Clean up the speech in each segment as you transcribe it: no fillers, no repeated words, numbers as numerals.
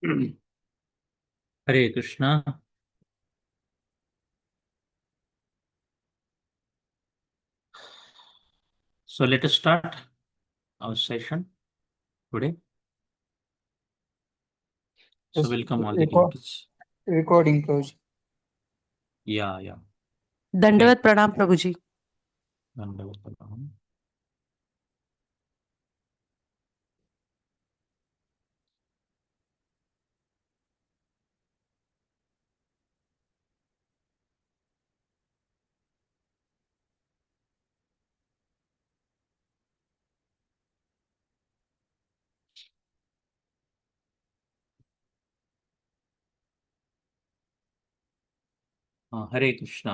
Hare Krishna. So let us start our session today. So Yes, welcome all the devotees. recording, Prabhuji. Yeah. दंडवत प्रणाम प्रभु जी। धन्यवाद प्रणाम। हरे कृष्णा।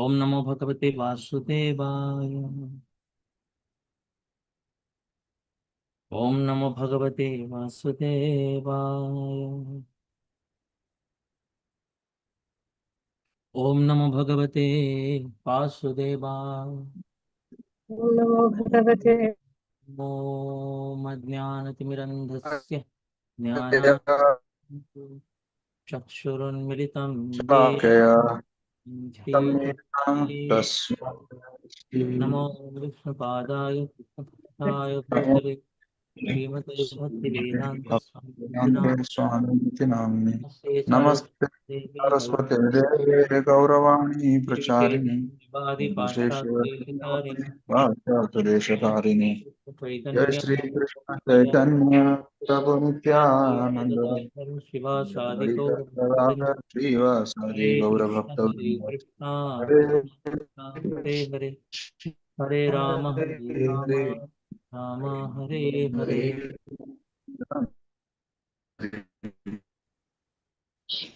ओम नमो भगवते वासुदेवाय। ओम नमो भगवते वासुदेवाय। ओम नमो भगवते वासुदेवाय। नमो भगवते ओम अज्ञानतिमिरन्धस्य चक्षुरुन्मिलितं येन नमो विष्णुपादाय कृष्णपक्षाय भूतले श्रीमते भक्तिवेदान्त स्वामी नाम्नि नमस्ते नमस्ते सरस्वती सरस्वती देवे गौरवाणी प्रचारिणि विशेषवादिपाश्चात्यदेशतारिणि विशेषदेशकारिणि जय चैतन्य श्री कृष्ण चैतन्य प्रभु नित्यानंद शिवासादि गौर श्रीवासादि हरे गौर कृष्ण भक्त हरे कृष्ण हरे कृष्ण कृष्ण हरे हरे हरे राम हरे राम हरे हरे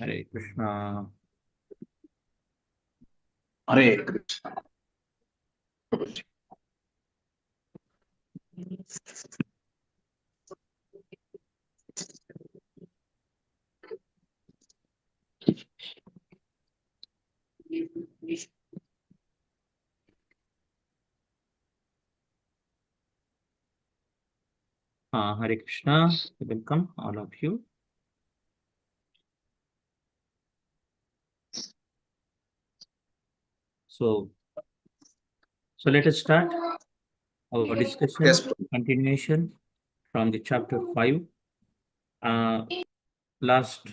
हरे कृष्णा। हरे Krishna. Hare Krishna. Welcome all of you. So let us start our discussion, Yes, continuation from the chapter 5. Last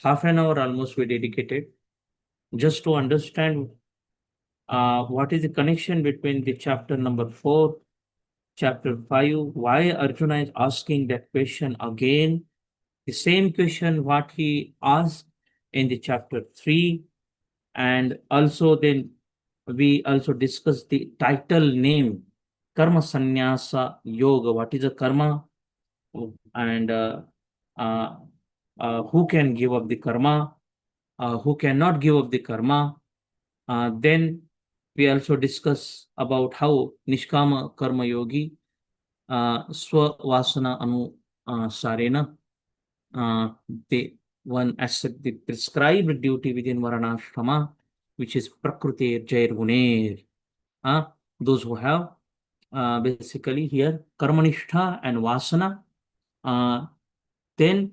half an hour almost we dedicated just to understand what is the connection between the chapter number 4, chapter 5, why Arjuna is asking that question again, the same question what he asked in the chapter 3, and also then we also discussed the title name Karma Sannyasa Yoga. What is a karma, and uh, who can give up the karma, who cannot give up the karma. Then we also discuss about how Nishkama Karma Yogi Swavasana Anu Sarena, they one accept the prescribed duty within Varanashrama, which is Prakriti Jair Guner. Those who have basically here Karmanishtha and Vasana, then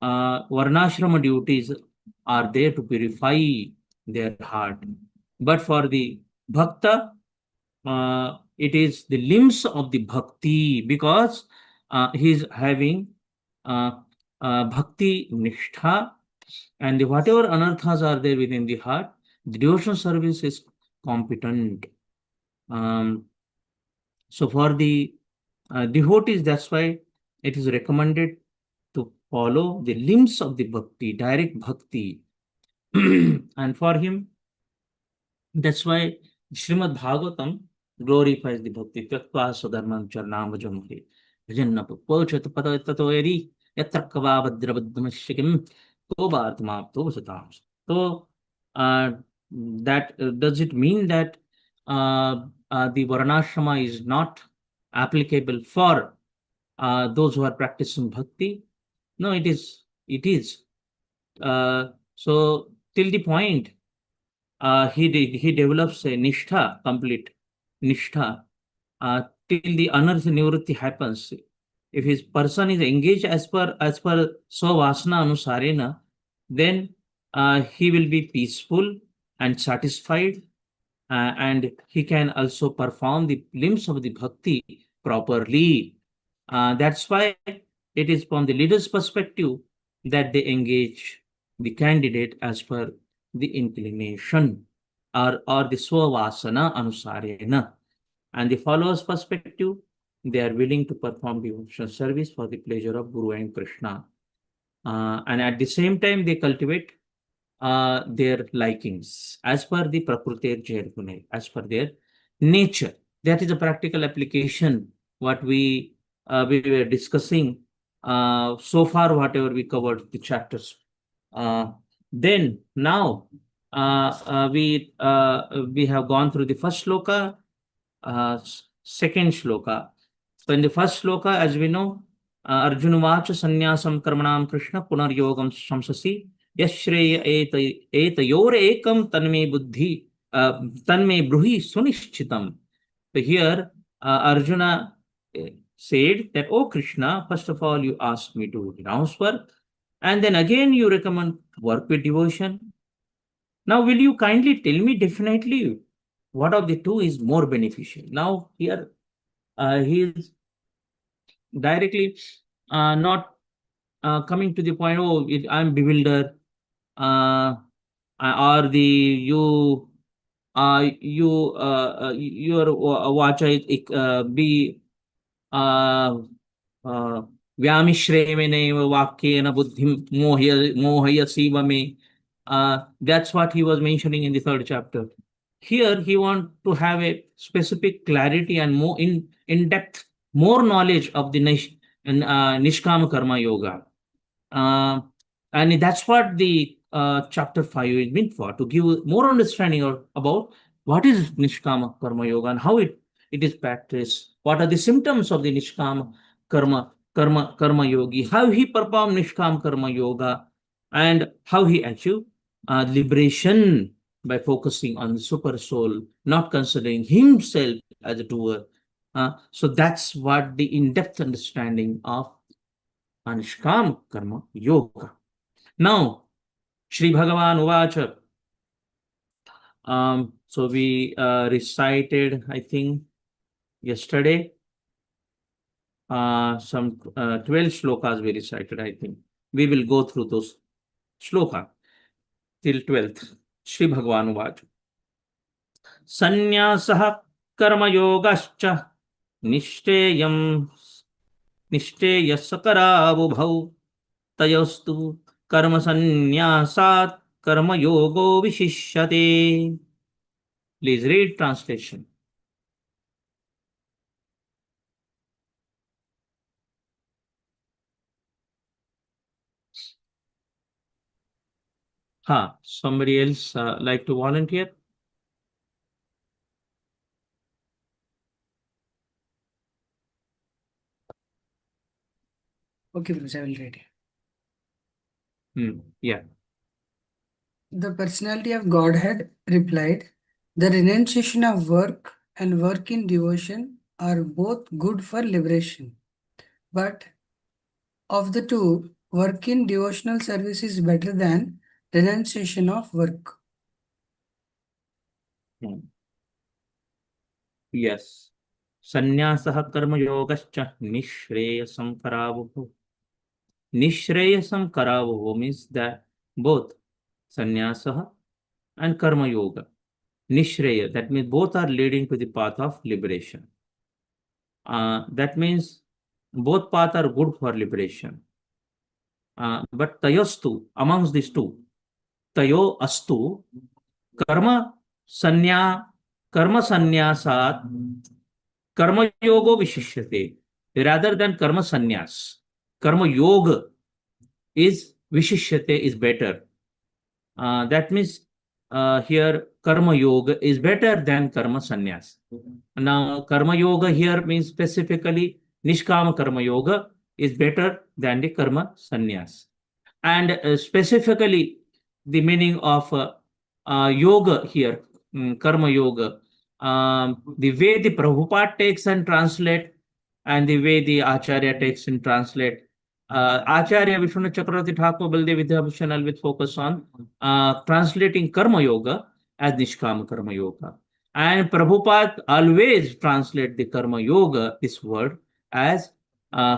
Varnashrama duties are there to purify their heart. But for the Bhakta, it is the limbs of the Bhakti, because he is having Bhakti Nishtha, and whatever anarthas are there within the heart, the devotional service is competent. So for the devotees, that's why it is recommended to follow the limbs of the bhakti, direct bhakti. And for him, that's why Srimad Bhagavatam glorifies the bhakti. Tyaktva sadharman charnam vajamhari. Bhajanna pochat padatato yadi yatra kava vajrabadhamashikim tobarthamapto satam. So, that does it mean that the Varanashrama is not applicable for those who are practicing bhakti? No, it is. It is. So till the point he develops a nishtha, complete nishtha, till the anartha nivritti happens. If his person is engaged as per svavasana anusarena, then he will be peaceful and satisfied, and he can also perform the limbs of the bhakti properly. That's why it is from the leader's perspective that they engage the candidate as per the inclination or the svavasana anusarena. And the followers' perspective, they are willing to perform devotional service for the pleasure of Guru and Krishna. And at the same time, they cultivate their likings as per the Prakriti Jairgune, as per their nature. That is a practical application what we were discussing so far, whatever we covered the chapters. Then now we have gone through the first shloka, second shloka. So in the first shloka, as we know, Arjuna vacha sannyasam karmanam Krishna punaryogam shamsasi yashreya etayor ekam tanme buddhi tanme bruhi sunischitam. So here Arjuna said that, "Oh Krishna, first of all, you asked me to renounce work, and then again you recommend work with devotion. Now, will you kindly tell me definitely what of the two is more beneficial?" Now, here he is directly not coming to the point, "Oh, I'm bewildered," or your vacha be vyamishrevena vakyena buddhim mohayasiva me. That's what he was mentioning in the third chapter. Here he wants to have a specific clarity and more in depth, more knowledge of the Nishkama Karma Yoga. And that's what the chapter 5 is meant for, to give more understanding about what is Nishkama Karma Yoga and how it is practiced. What are the symptoms of the Nishkama Karma Yogi, how he performed Nishkama Karma Yoga, and how he achieved liberation by focusing on the super soul, not considering himself as a doer. So that's what the in-depth understanding of Nishkama Karma Yoga. Now, Shri Bhagavan Uvacha. So we recited, I think, yesterday, some 12 shlokas we recited, I think. We will go through those shloka till 12th. Shri Bhagavan Uvacha. Sannyasah karma yogascha nishteyam nishteyasakaravubhau tayostu karma sannyasat karma yogo vishishyate. Please read translation. Somebody else like to volunteer? Okay, Bruce, I will read. Yeah. The personality of Godhead replied, "The renunciation of work and work in devotion are both good for liberation. But of the two, work in devotional service is better than renunciation of work." Yes. Sannyasah karma yogascha nishreyasam karavuhu. Nishreyasam karavuhu means that both sannyasa and karma yoga, nishreya, that means both are leading to the path of liberation. That means both paths are good for liberation. But tayostu, amongst these two, tayo astu karma sannyasat karma yogo vishishyate. Rather than karma sannyas, karma yoga is vishishyate, is better. That means here karma yoga is better than karma sannyas. Now karma yoga here means specifically nishkama karma yoga is better than the karma sannyas. And specifically the meaning of yoga here, karma yoga, the way the Prabhupada takes and translate, and the way the Acharya takes and translate. Acharya Vishwanath Chakravarti Thakur Baldev Vidyabhushan with focus on translating Karma Yoga as Nishkama Karma Yoga. And Prabhupada always translate the Karma Yoga, this word, as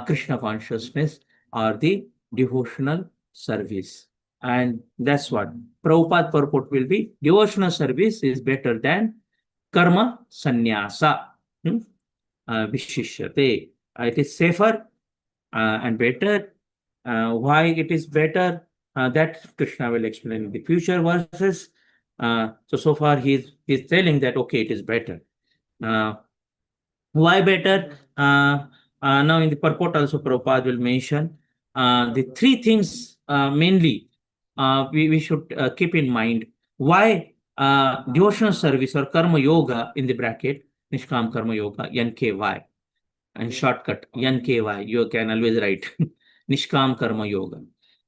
Krishna consciousness or the devotional service. And that's what Prabhupada purport will be. Devotional service is better than karma sannyasa. Vishishyate. It is safer and better. Why it is better? That Krishna will explain in the future verses. So far he's telling that okay, it is better. Why better? Now in the purport also Prabhupada will mention the three things mainly we should keep in mind. Why devotional service or karma yoga in the bracket, Nishkam Karma Yoga, NKY, and shortcut NKY, you can always write Nishkam Karma Yoga.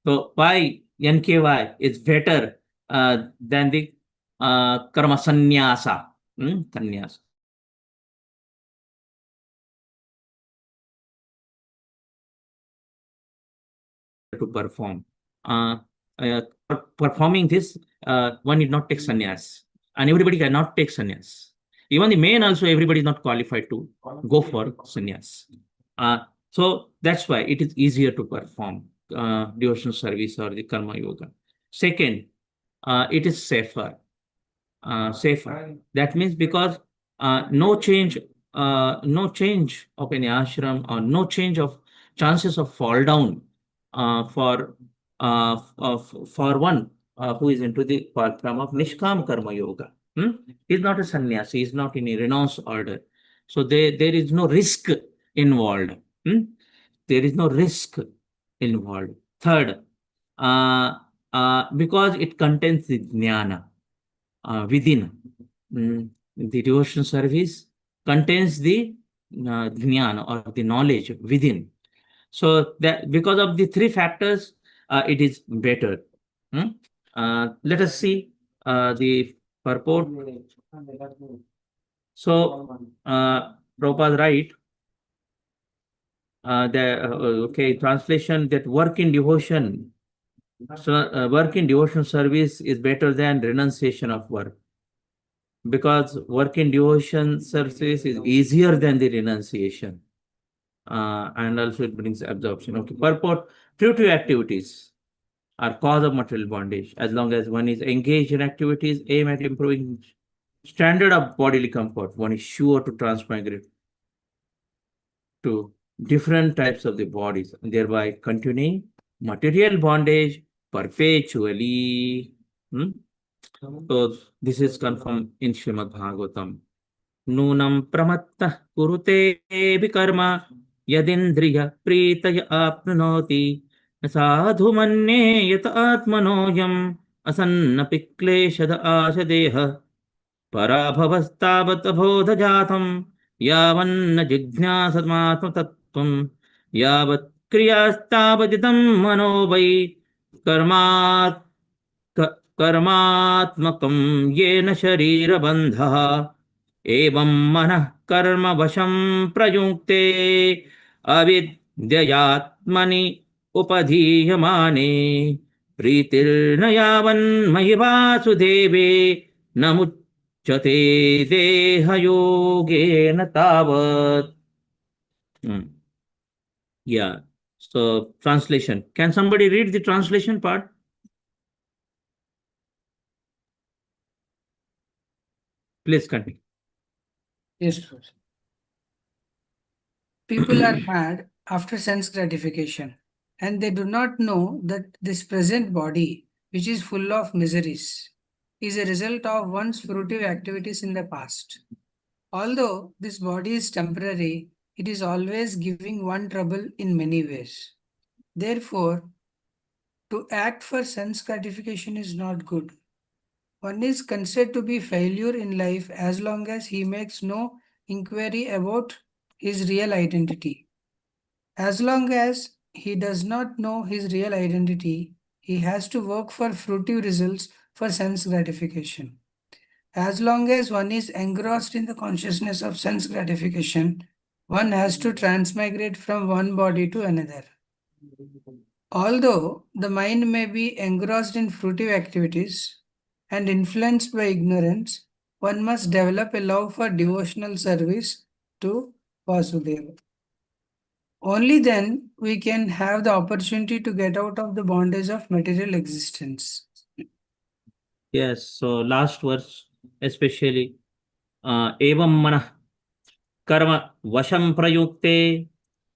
So why NKY is better than the Karma Sannyasa? Sannyasa. To perform. Performing this, one need not take sannyas, and everybody cannot take sannyas. Even the men also, everybody is not qualified to go for sannyas. So that's why it is easier to perform devotional service or the karma yoga. Second, it is safer. Safer. That means because no change of any ashram or no change of chances of fall down for one who is into the program of Nishkam Karma Yoga. He is not a sannyasi, he is not in a renounce order. So there is no risk involved. There is no risk involved. Third, because it contains the jnana within. The devotion service contains the jnana or the knowledge within. So that because of the three factors, it is better. Let us see the purport. So Prabhupada write okay, translation that work in devotion. So work in devotion service is better than renunciation of work, because work in devotion service is easier than the renunciation. And also it brings absorption. Okay, purport, fruitive activities are cause of material bondage. As long as one is engaged in activities aimed at improving standard of bodily comfort, one is sure to transmigrate to different types of the bodies, thereby continuing material bondage perpetually. So this is confirmed in Srimad Bhagavatam. Nunam pramattah kurute vikarma yadindriya pritaya apnunoti sadhu manne yat atmanoyam asanna pikleshada ashadeha parabhavastavat bodhajatam yavanna jijnasatmatma tattvam yavat kriyastabaditam manovai karmat कर्मात्मकं येन शरीरबन्धः एवं मनः कर्म वशं प्रयुक्ते अविद्ययात्मनि उपधीयमाने प्रीतिर्न यावन्मयि वासुदेवे न मुच्यते देहयोगेन तावत्. Yeah. So translation. Can somebody read the translation part? Please continue. Yes, sir. People are mad after sense gratification, and they do not know that this present body, which is full of miseries, is a result of one's fruitive activities in the past. Although this body is temporary, it is always giving one trouble in many ways. Therefore, to act for sense gratification is not good. One is considered to be failure in life as long as he makes no inquiry about his real identity. As long as he does not know his real identity, he has to work for fruitive results for sense gratification. As long as one is engrossed in the consciousness of sense gratification, one has to transmigrate from one body to another. Although the mind may be engrossed in fruitive activities and influenced by ignorance, one must develop a love for devotional service to Vasudeva. Only then we can have the opportunity to get out of the bondage of material existence. Yes, so last verse, especially, evam manah karma vasham prayukte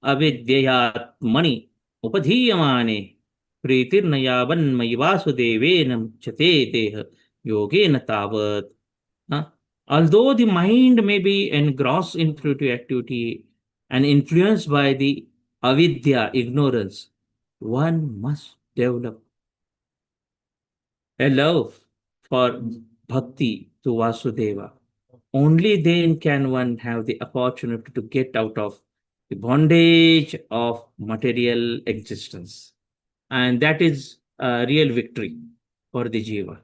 avidyayatmani upadhiyamane प्रीतिर्न यावन्मयि वासुदेवेन मुच्यते देह योगेन तावत्. Although the mind may be engrossed in fruitive activity and influenced by the avidya, ignorance, one must develop a love for bhakti to Vasudeva. Only then can one have the opportunity to get out of the bondage of material existence. And that is a real victory for the jiva.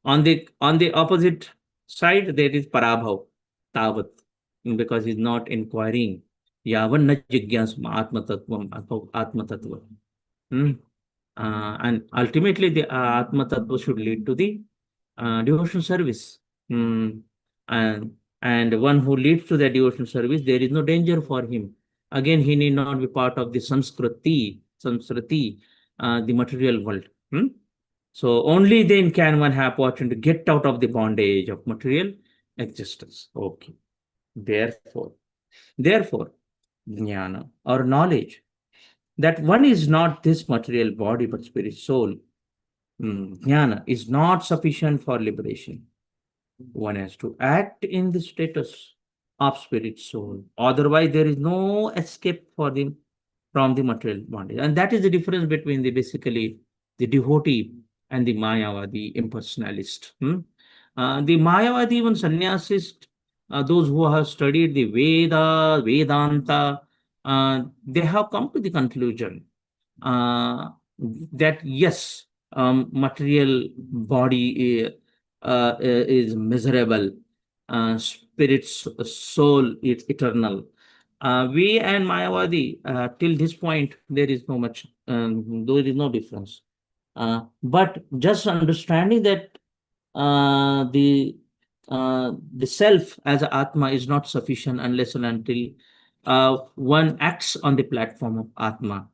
On the opposite side, there is parabhav, tavat, because he's not inquiring. Yavan na jigyasma atma tattva. And ultimately, the atma tattva should lead to the devotional service. And one who leads to the devotional service, there is no danger for him. Again, he need not be part of the samskriti, the material world. So only then can one have opportunity to get out of the bondage of material existence. Okay. Therefore, jnana or knowledge that one is not this material body but spirit soul, jnana is not sufficient for liberation. One has to act in the status of spirit soul. Otherwise, there is no escape for them from the material bondage. And that is the difference between basically the devotee and the Mayavadi impersonalist. The Mayavadi, even sannyasist, those who have studied the Vedanta, they have come to the conclusion that yes, material body is miserable, spirit's soul is eternal. We and Mayavadi, till this point, there is no difference. But just understanding that the self as a Atma is not sufficient unless and until one acts on the platform of Atma.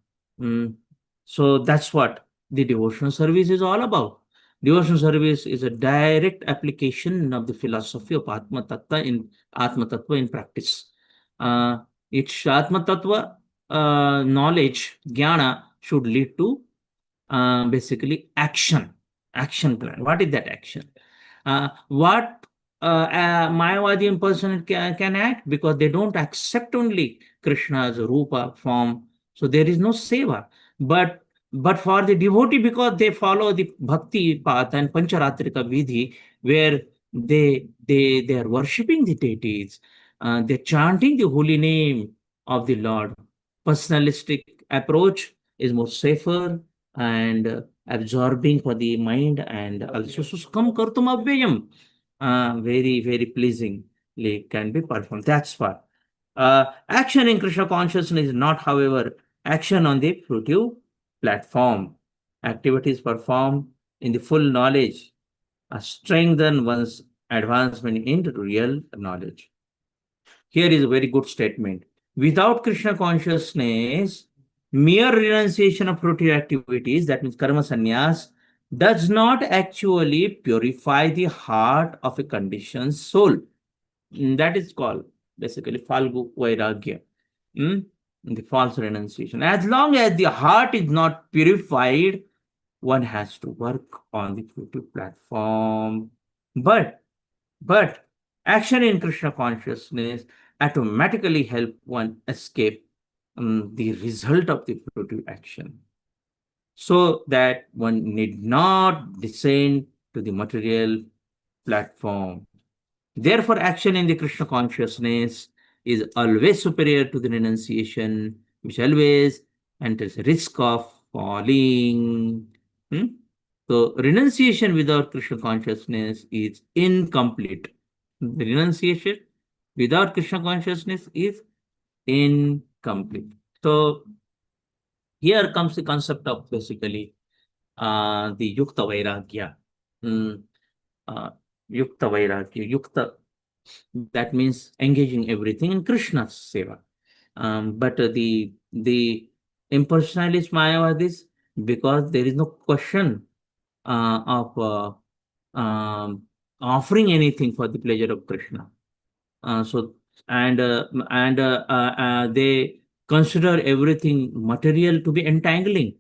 So that's what the devotional service is all about. Devotional service is a direct application of the philosophy of Atma Tattva in practice. It's Atma Tattva knowledge, jnana, should lead to basically action plan. What is that action? What Mayavadi impersonate can act, because they don't accept only Krishna's rupa form. So there is no seva. But for the devotee, because they follow the bhakti path and pancharatrika vidhi, where they are worshipping the deities, they're chanting the holy name of the Lord. Personalistic approach is more safer and absorbing for the mind, and also suskam kartum avyayam, very, very pleasingly can be performed. That's what. Action in Krishna consciousness is not, however, action on the fruitive platform. Activities performed in the full knowledge strengthen one's advancement into real knowledge. Here is a very good statement. Without Krishna consciousness, mere renunciation of fruitive activities, that means karma sannyas, does not actually purify the heart of a conditioned soul. That is called basically falgu vairagya, the false renunciation. As long as the heart is not purified, one has to work on the fruitive platform. But action in Krishna consciousness automatically help one escape the result of the fruitive action, so that one need not descend to the material platform. Therefore, action in the Krishna consciousness is always superior to the renunciation, which always enters risk of falling. So renunciation without Krishna consciousness is incomplete. The renunciation without Krishna consciousness is incomplete. So here comes the concept of basically the Yukta Vairagya. Mm, Yukta Vairagya. Yukta, that means engaging everything in Krishna's seva. But the impersonalist Mayavadis, because there is no question of offering anything for the pleasure of Krishna. So they consider everything material to be entangling.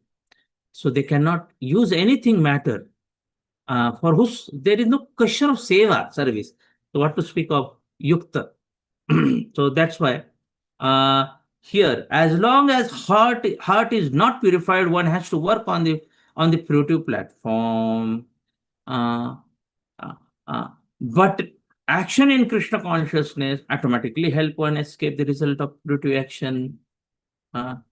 So they cannot use anything matter for whose there is no question of seva service. So what to speak of yukta? So that's why here, as long as heart is not purified, one has to work on the puritive platform. Uh, uh, uh, but action in Krishna consciousness automatically help one escape the result of puritive action.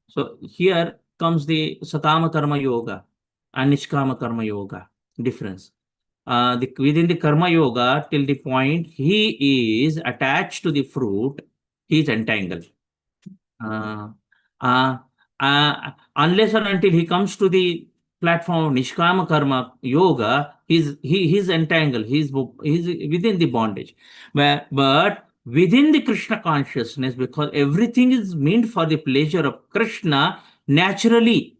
So here comes the Sakama Karma Yoga and Nishkama Karma Yoga difference. Within the Karma Yoga, till the point he is attached to the fruit, he is entangled. Unless and until he comes to the platform of Nishkama Karma Yoga, he's entangled, he's within the bondage. But within the Krishna consciousness, because everything is meant for the pleasure of Krishna, naturally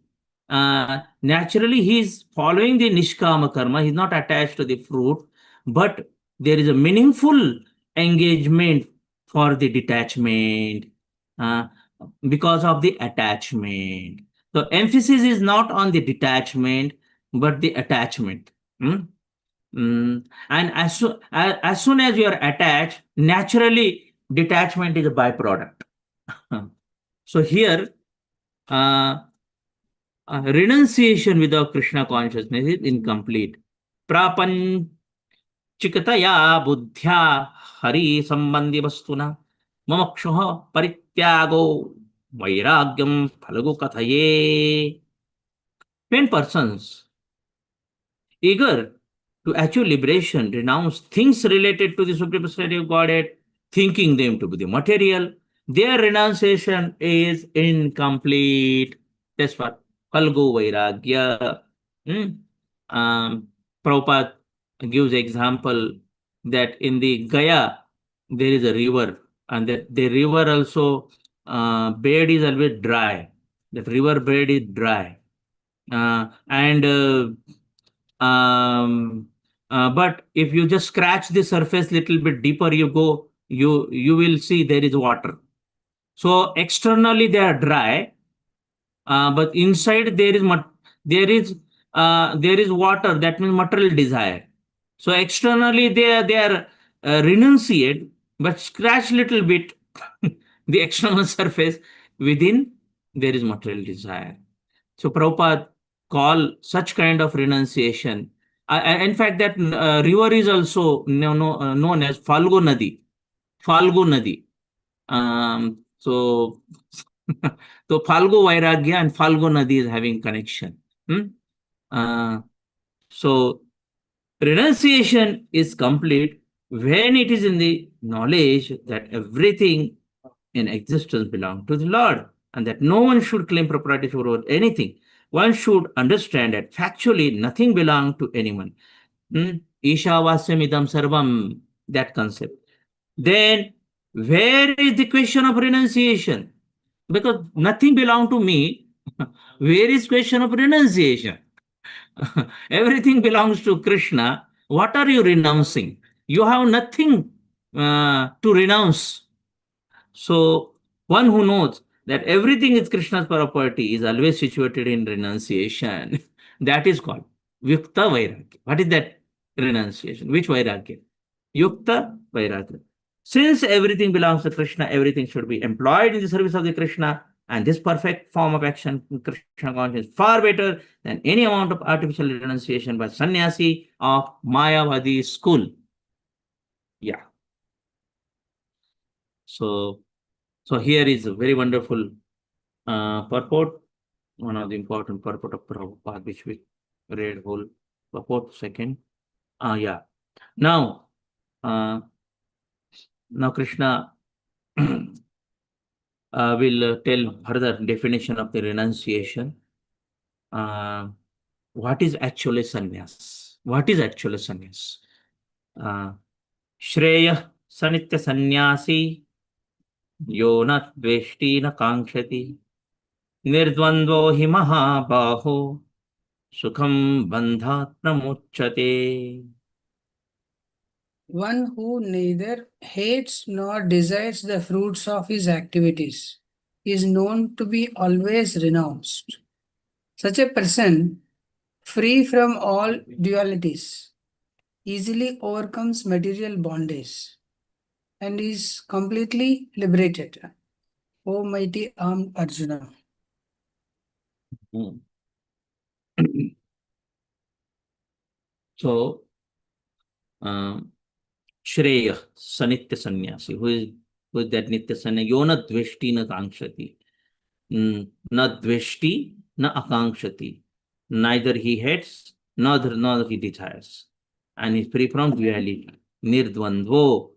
he is following the Nishkama Karma, he's not attached to the fruit, but there is a meaningful engagement for the detachment. Because of the attachment. So emphasis is not on the detachment, but the attachment. And as soon as you are attached, naturally detachment is a byproduct. So here, renunciation without Krishna consciousness is incomplete. Prapanchikataya buddhya hari sambandhi vastuna mamakshuha parityago vairagyam phalagu kathaye. When persons eager to achieve liberation renounce things related to the Supreme Personality of Godhead, thinking them to be the material, their renunciation is incomplete. That's what Phalgu Vairagya. Prabhupada gives example that in the Gaya there is a river, and that the river also bed is always dry. That river bed is dry, but if you just scratch the surface little bit deeper, you will see there is water. So externally they are dry, but inside there is water. That means material desire. So externally they are renunciate, but scratch little bit the external surface. Within there is material desire. So Prabhupada call such kind of renunciation. In fact, that river is also known as Phalgu Nadi. Phalgu Nadi. So Phalgu Vairagya and Phalgu Nadi is having connection. So renunciation is complete when it is in the knowledge that everything in existence belongs to the Lord, and that no one should claim proprietorship over anything. One should understand that factually nothing belongs to anyone. Ishavasyam idam sarvam, that concept. Then where is the question of renunciation? Because nothing belongs to me. Where is question of renunciation? Everything belongs to Krishna. What are you renouncing? You have nothing to renounce. So one who knows that everything is Krishna's property is always situated in renunciation. That is called Yukta Vairagya. What is that renunciation? Which Vairagya? Yukta Vairagya. Since everything belongs to Krishna, everything should be employed in the service of the Krishna, and this perfect form of action, Krishna consciousness, is far better than any amount of artificial renunciation by sannyasi of Mayavadi school. Yeah. So here is a very wonderful purport, one of the important purport of Prabhupada, which we read whole purport second. Yeah. Now, now Krishna will tell further definition of the renunciation. What is actually sannyas? What is actually sannyas? Shreya sanitya sannyasi yo na dveshti na kankshati nirdvandvo hi mahabaho sukham bandhat pramuchyate. One who neither hates nor desires the fruits of his activities is known to be always renounced. Such a person, free from all dualities, easily overcomes material bondage and is completely liberated. O mighty armed Arjuna. So, Shreya, Sanitya Sannyasi, who is that Nitya Sannyasi? Yona Dveshti na Kankshati. Na Dveshti na Akankshati. Neither he hates, nor he desires. And is free from duality. Nirdvandvo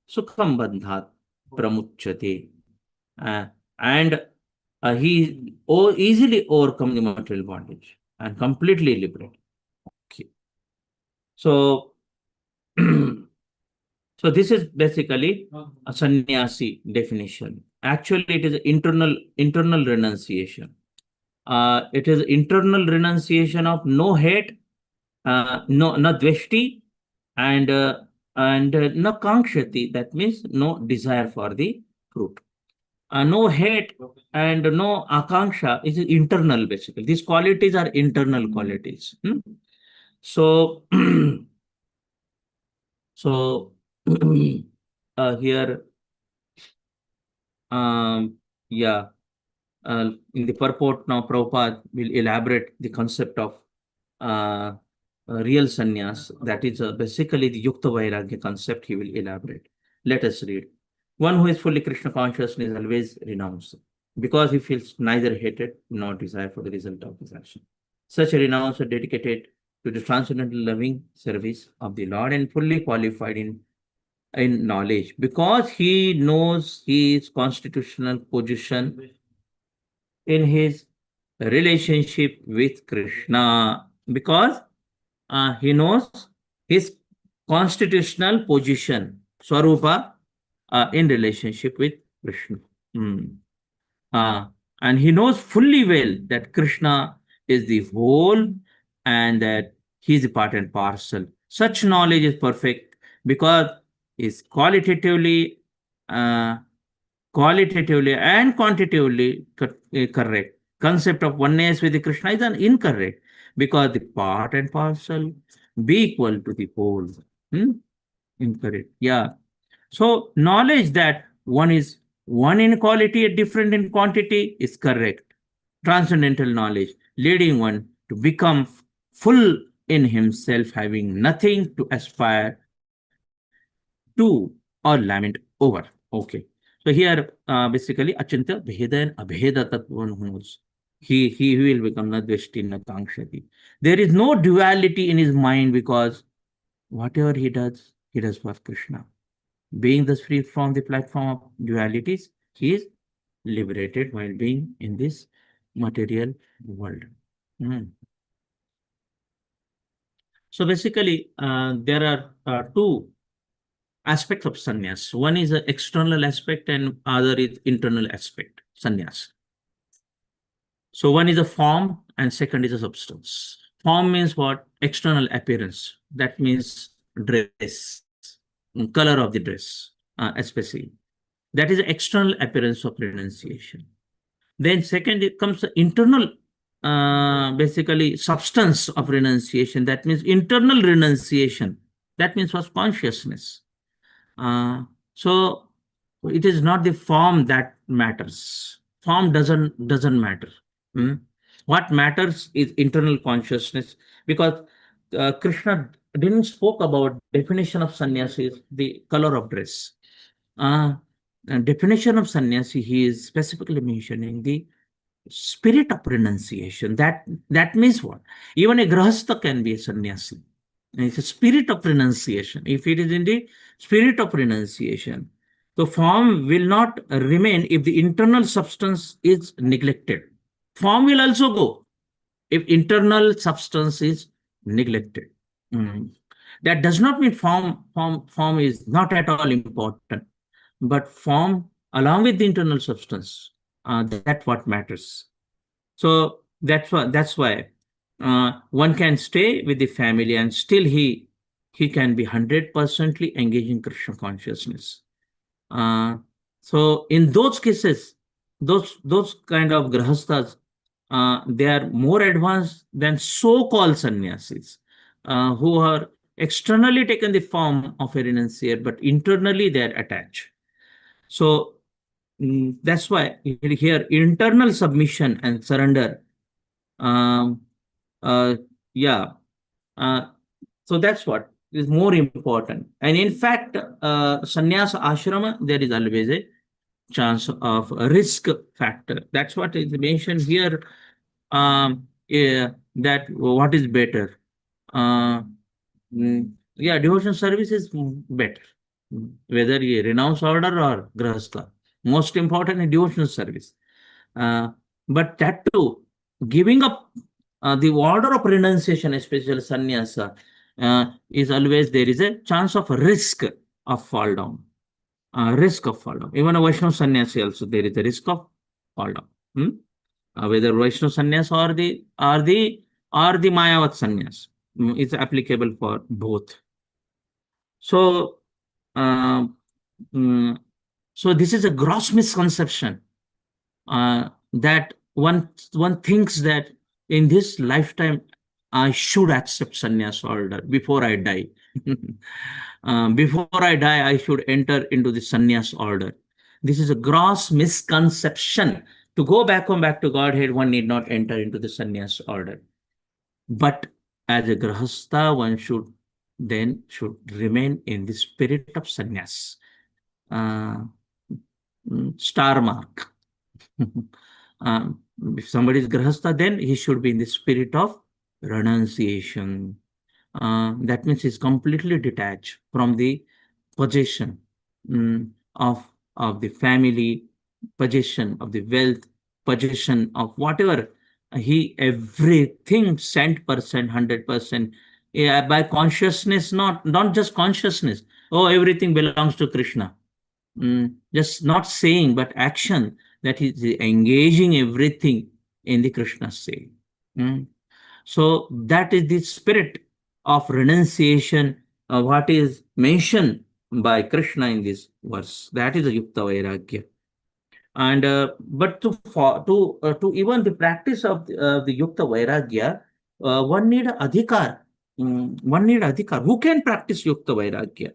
Sukham Bandhat Pramuchyate. And he easily overcome the material bondage and completely liberate. Okay. So, so this is basically a sannyasi definition. Actually, it is internal renunciation. It is internal renunciation of no hate, no dveshti, and no kankshati. That means no desire for the fruit. No hate and no akanksha is internal. Basically, these qualities are internal qualities. So. So here, yeah, in the purport now, Prabhupada will elaborate the concept of real sannyas. That is basically the Yukta Vairagya concept he will elaborate. Let us read. One who is fully Krishna conscious is always renounced because he feels neither hated nor desire for the result of his action. Such a renounce are dedicated to the transcendental loving service of the Lord and fully qualified in knowledge because he knows his constitutional position in his relationship with Krishna, because he knows his constitutional position, Swarupa, in relationship with Krishna. And he knows fully well that Krishna is the whole and that he is a part and parcel. Such knowledge is perfect because is qualitatively and quantitatively correct. Concept of oneness with the Krishna is an incorrect because the part and parcel be equal to the whole. Incorrect. Yeah. So knowledge that one is one in quality and different in quantity is correct. Transcendental knowledge leading one to become full in himself, having nothing to aspire to or lament over. Okay. So here basically Achintya Bheda and Abheda Tattva knows. He will become Nadveshti Nakangshati. There is no duality in his mind because whatever he does for Krishna. Being thus free from the platform of dualities, he is liberated while being in this material world. So basically, there are two aspects of sannyas. One is an external aspect and other is internal aspect, sannyas. So one is a form and second is a substance. Form means what? External appearance. That means dress, color of the dress, especially. That is the external appearance of renunciation. Then second, it comes the internal, basically substance of renunciation. That means internal renunciation. That means was consciousness. So it is not the form that matters. Form doesn't matter. What matters is internal consciousness, because Krishna didn't spoke about definition of sannyasi, the color of dress. Definition of sannyasi, he is specifically mentioning the spirit of renunciation. That means what? Even a grahastha can be a sannyasi. It's a spirit of renunciation. If it is in the spirit of renunciation, the form will not remain if the internal substance is neglected. Form will also go if internal substance is neglected. That does not mean form is not at all important, but form along with the internal substance, that's what matters. So that's why one can stay with the family and still he can be 100% engaged in Krishna consciousness. So in those cases, those kind of grahasthas, they are more advanced than so-called sannyasis, who are externally taken the form of a renunciate, but internally they are attached. So that's why here internal submission and surrender. Yeah. So that's what is more important. And in fact, sannyasa ashrama, there is always a chance of a risk factor. That's what is mentioned here. That what is better? Yeah, devotion service is better. Whether you renounce order or grahastha. Most important is devotional service. But that too, giving up the order of renunciation, especially sannyasa, is always there is a chance of risk of fall down. Risk of fall down. Even a Vaishnava sannyasi also there is a risk of fall down. Whether Vaishnava sannyas or the Mayavat sannyas, it's applicable for both. So, so this is a gross misconception that one thinks that in this lifetime I should accept sannyas order before I die. Before I die, I should enter into the sannyas order. This is a gross misconception. To go back to Godhead, one need not enter into the sannyas order. But as a grahastha, one should remain in the spirit of sannyas. Star mark. If somebody is grahastha, then he should be in the spirit of renunciation. That means he's completely detached from the possession of the family, possession of the wealth, possession of whatever everything 100%, 100%. Yeah, by consciousness, not just consciousness. Oh, everything belongs to Krishna. Just not saying, but action, that is engaging everything in the Krishna say. So that is the spirit of renunciation, what is mentioned by Krishna in this verse. That is a Yukta Vairagya. And but to even the practice of the Yukta Vairagya, one need adhikar. One need adhikar. Who can practice Yukta Vairagya?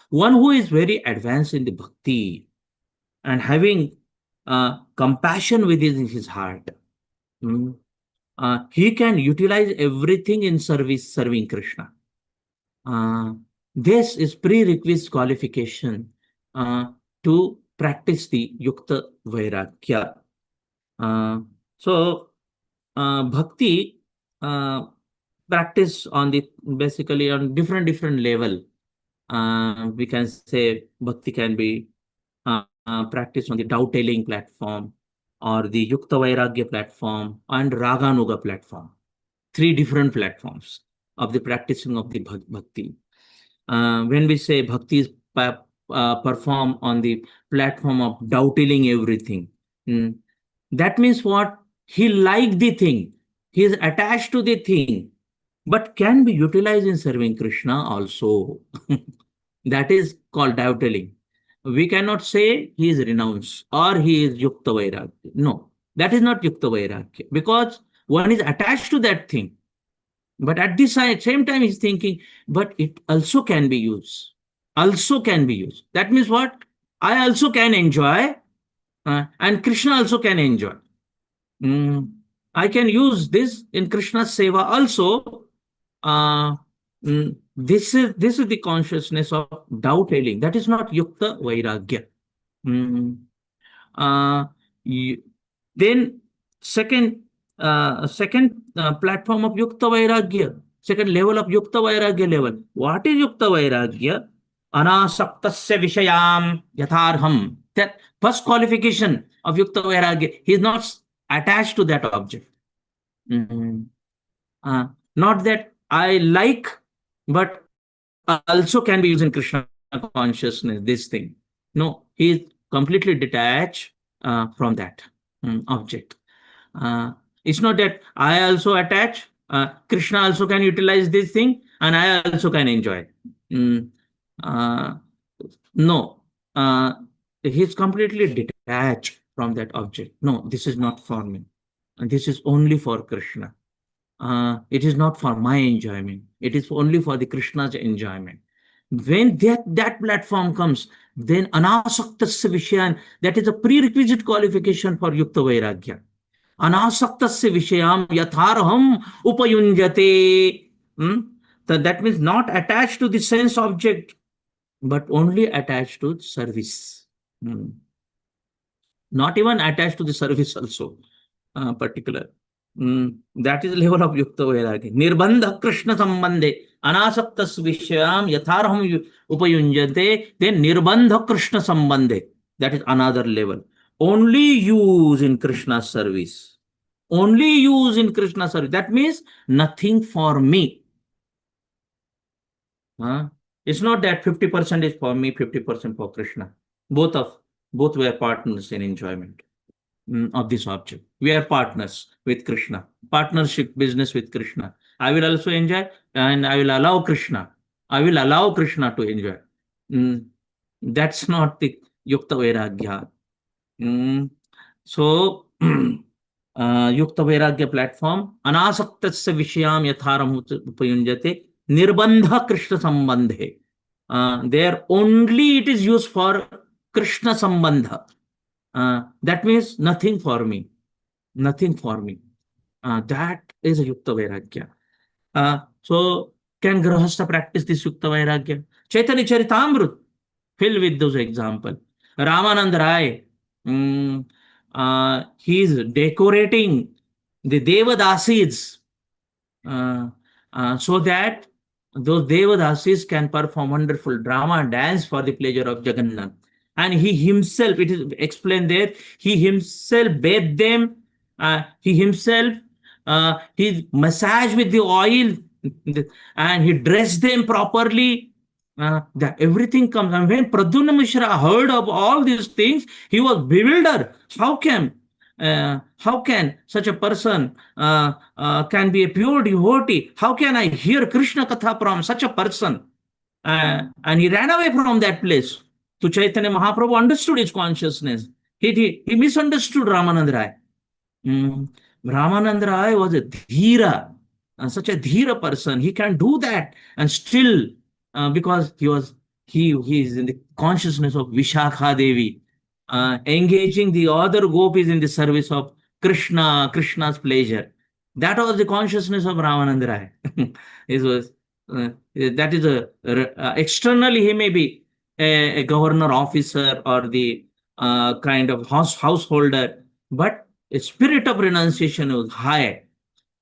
One who is very advanced in the bhakti and having compassion within his heart. He can utilize everything in serving Krishna. This is prerequisite qualification to practice the Yukta Vairagya. So bhakti practice on basically on different level. We can say bhakti can be practiced on the Tao-telling platform, or the Yukta Vairagya platform, and Raganuga platform. 3 different platforms of the practicing of the bhakti. When we say bhakti is performed on the platform of Tao-telling everything, that means what? He liked the thing, he is attached to the thing, but can be utilized in serving Krishna also. That is called Tao-telling. We cannot say he is renounced or he is Yukta Vairagya. No, that is not Yukta Vairagya, because one is attached to that thing. But at the same time, he's thinking, but it also can be used. Also can be used. That means what? I also can enjoy, and Krishna also can enjoy. I can use this in Krishna's seva also. This is the consciousness of Tao-telling. That is not Yukta Vairagya. Then second platform of Yukta Vairagya, second level of Yukta Vairagya level. What is Yukta Vairagya? Anasaktasya Vishayam Yatharham. That first qualification of Yukta Vairagya, he is not attached to that object. Not that I like, but also can be used in Krishna consciousness, this thing. No, he is completely detached from that object. It's not that I also attach, Krishna also can utilize this thing, and I also can enjoy. No, he's completely detached from that object. No, this is not for me. And this is only for Krishna. It is not for my enjoyment. It is only for the Krishna's enjoyment. When that platform comes, then anasaktasya vishayan, that is a prerequisite qualification for Yukta Vairagya. Anasaktasya vishayam yatharham upayunjate. So that means not attached to the sense object, but only attached to service. Not even attached to the service also, particular. That is the level of Yukta Vairagya. Nirbandha Krishna Sambandhe Anasaktas Vishyam Yatharham Upayunjate. Then Nirbandha Krishna Sambandhe. That is another level. Only use in Krishna's service. Only use in Krishna's service. That means nothing for me. It's not that 50% is for me, 50% for Krishna. Both were partners in enjoyment of this object. We are partners with Krishna. Partnership business with Krishna. I will also enjoy, and I will allow Krishna. I will allow Krishna to enjoy. That's not the Yukta Vairagya. So, Yukta Vairagya platform, Anasaktasya Vishayam Yatharam Upayunjate, Nirbandha Krishna Sambandhe. There only it is used for Krishna Sambandha. That means nothing for me. Nothing for me. That is a Yukta Vairagya. So, can Grahastha practice this Yukta Vairagya? Chaitanya Charitamrut, fill with those examples. Ramananda Rai, he is decorating the Devadasis so that those Devadasis can perform wonderful drama and dance for the pleasure of Jagannath. And he himself, it is explained there, he himself bathed them, he himself, he massaged with the oil, and he dressed them properly. Everything comes. And when Pradyumna Mishra heard of all these things, he was bewildered. How can such a person can be a pure devotee? How can I hear Krishna Katha from such a person? And he ran away from that place. So Chaitanya Mahaprabhu understood his consciousness. He misunderstood Ramananda Rai. Ramananda Rai was a dhira, such a dhira person. He can do that, and still, because he is in the consciousness of Vishakha Devi, engaging the other gopis in the service of Krishna's pleasure. That was the consciousness of Ramananda Rai. That is externally he may be a governor officer or the kind of householder, but a spirit of renunciation was high.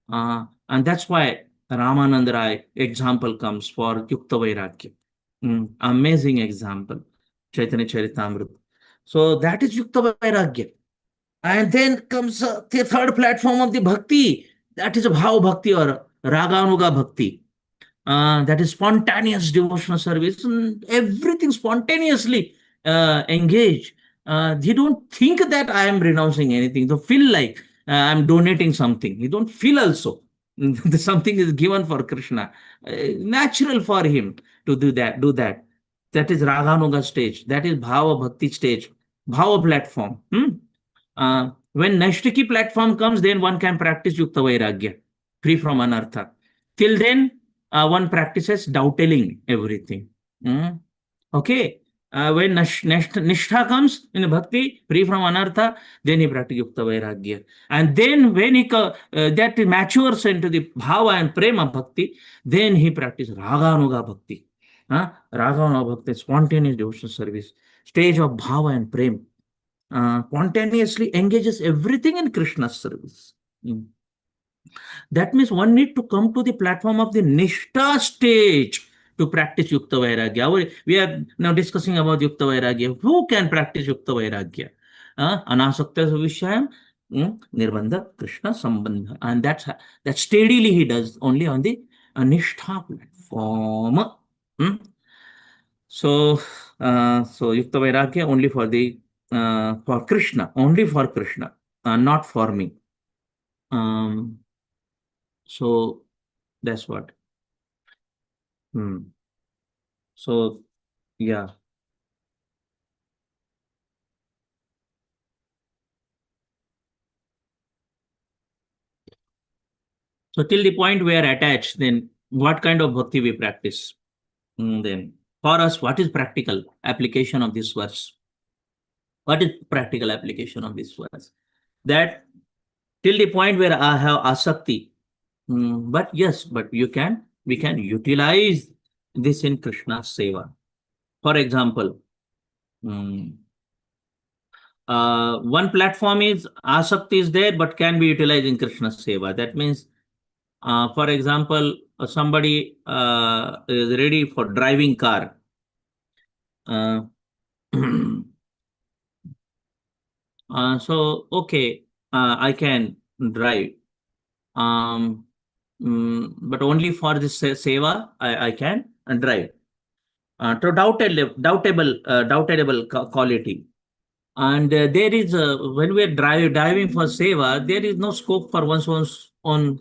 And that's why Ramananda Rai example comes for Yukta Vairagya. Amazing example. Chaitanya Charitamrita. So that is Yukta Vairagya. And then comes the third platform of the bhakti. That is a Bhava Bhakti or Raganuga Bhakti. That is spontaneous devotional service. And everything spontaneously engaged. He don't think that I am renouncing anything. They feel like I'm donating something. He don't feel also. Something is given for Krishna. Natural for him to do that. That is Raganuga stage. That is Bhava Bhakti stage. Bhava platform. When Nashtiki platform comes, then one can practice Yukta Vairagya, free from anartha. Till then, one practices doubting everything. Okay. When Nishtha comes in Bhakti, free from anartha, then he practices Yukta Vairagya. And then when he that matures into the Bhava and Prema Bhakti, then he practices Raganuga Bhakti. Raganuga Bhakti, spontaneous devotional service, stage of Bhava and Prema. spontaneously engages everything in Krishna's service. That means one need to come to the platform of the Nishtha stage to practice Yukta Vairagya. We are now discussing about Yukta Vairagya. Who can practice Yukta Vairagya? Anasakta Vishayam, Nirbandha, Krishna, Sambandha. And that steadily he does only on the Nishtha platform. So Yukta Vairagya only for Krishna, only for Krishna, not for me. So that's what. So yeah. So till the point we are attached, then what kind of bhakti we practice? Then for us, what is practical application of this verse? What is practical application of this verse? That till the point where I have asakti, but yes, but we can utilize this in Krishna's seva. For example, one platform is asakti is there, but can be utilized in Krishna's seva. That means, for example, somebody is ready for driving car. So okay, I can drive. But only for this seva I can drive. To doubtable quality. And there is when we are driving for seva, there is no scope for one's own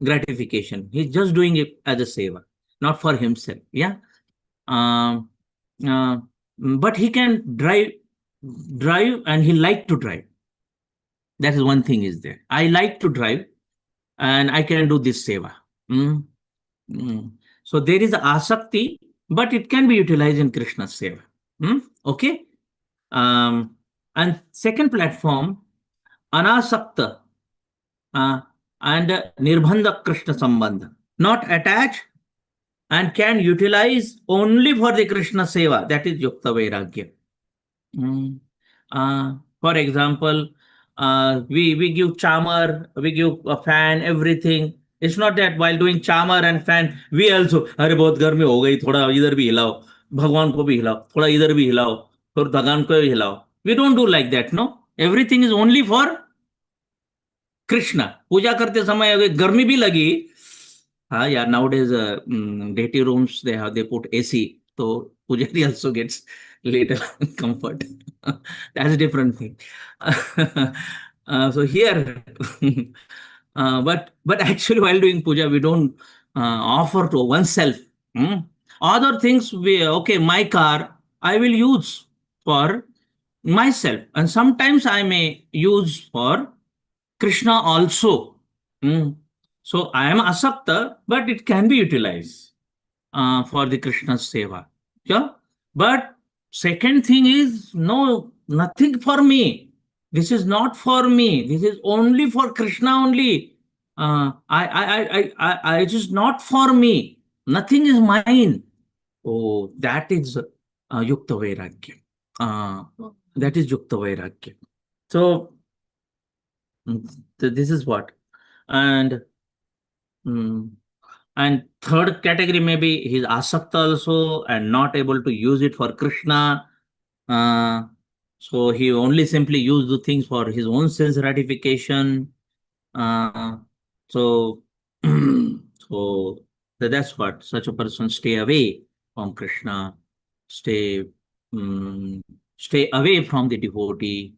gratification. He's just doing it as a seva, not for himself. Yeah. But he can drive, and he like to drive. That is one thing is there. I like to drive, and I can do this seva. So there is asakti, but it can be utilized in Krishna's seva. Okay. And second platform, anasakta and nirbandha Krishna sambandha, not attached and can utilize only for the Krishna seva. That is Yukta Vairagya. For example, we give chamar, we give a fan, everything. It's not that while doing chamar and fan, we also, अरे बहुत गर्मी हो गई, थोड़ा इधर भी हिलाओ, भगवान को भी हिलाओ, थोड़ा इधर भी हिलाओ, फिर भगवान को भी हिलाओ. We don't do like that, no. Everything is only for Krishna. पूजा करते समय अगर गर्मी भी लगी, हाँ यार, nowadays deity rooms they put AC, so pujari also gets little comfort. That's a different thing. So here, but actually while doing puja, we don't offer to oneself. Other things okay, my car I will use for myself, and sometimes I may use for Krishna also. So I am asakta, but it can be utilized for the Krishna's seva. Yeah. But second thing is, no, nothing for me. This is not for me. This is only for Krishna only. It is not for me. Nothing is mine. Oh, that is Yukta Vairagya. That is Yukta Vairagya. So this is what. And third category, maybe he's asakta also and not able to use it for Krishna. So he only simply used the things for his own sense gratification. So that's what. Such a person stay away from Krishna, stay away from the devotee,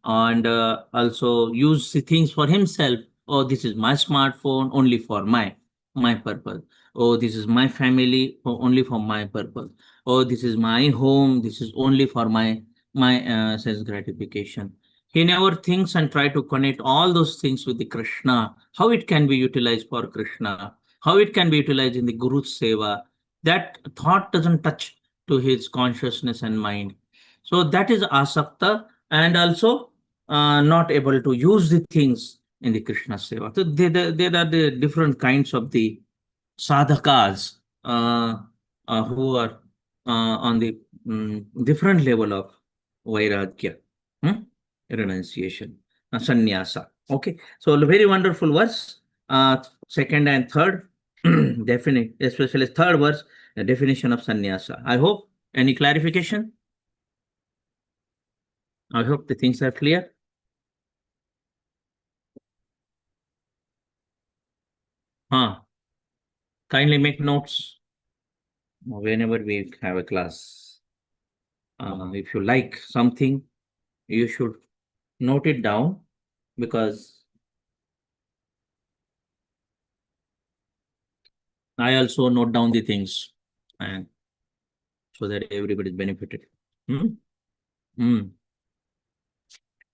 and also use the things for himself. Oh, this is my smartphone only for my purpose. Oh, this is my family only for my purpose. Oh, this is my home. This is only for my sense gratification. He never thinks and try to connect all those things with the Krishna. How it can be utilized for Krishna? How it can be utilized in the Guru's seva? That thought doesn't touch to his consciousness and mind. So that is asakta, and also not able to use the things in the Krishna seva. So there are the different kinds of the sadhakas who are on the different level of vairagya. renunciation, sannyasa. Okay, so a very wonderful verse. Second and third, definite, especially third verse, the definition of sannyasa. I hope any clarification. I hope the things are clear. Kindly make notes whenever we have a class. If you like something, you should note it down, because I also note down the things, and so that everybody is benefited. Hmm? Hmm.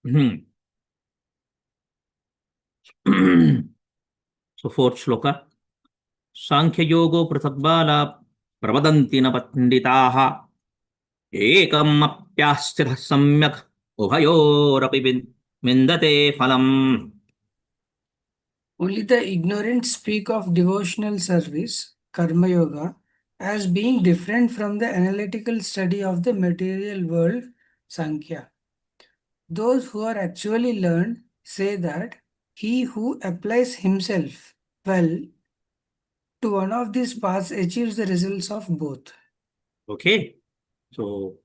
Hmm. So fourth shloka. Sankhya yogo pratabala pravadanti na panditaha ekam apyasthira samyak ubhayorapi mindate phalam. Only the ignorant speak of devotional service, karma yoga, as being different from the analytical study of the material world, Sankhya. Those who are actually learned say that he who applies himself well to one of these paths achieves the results of both. Okay, so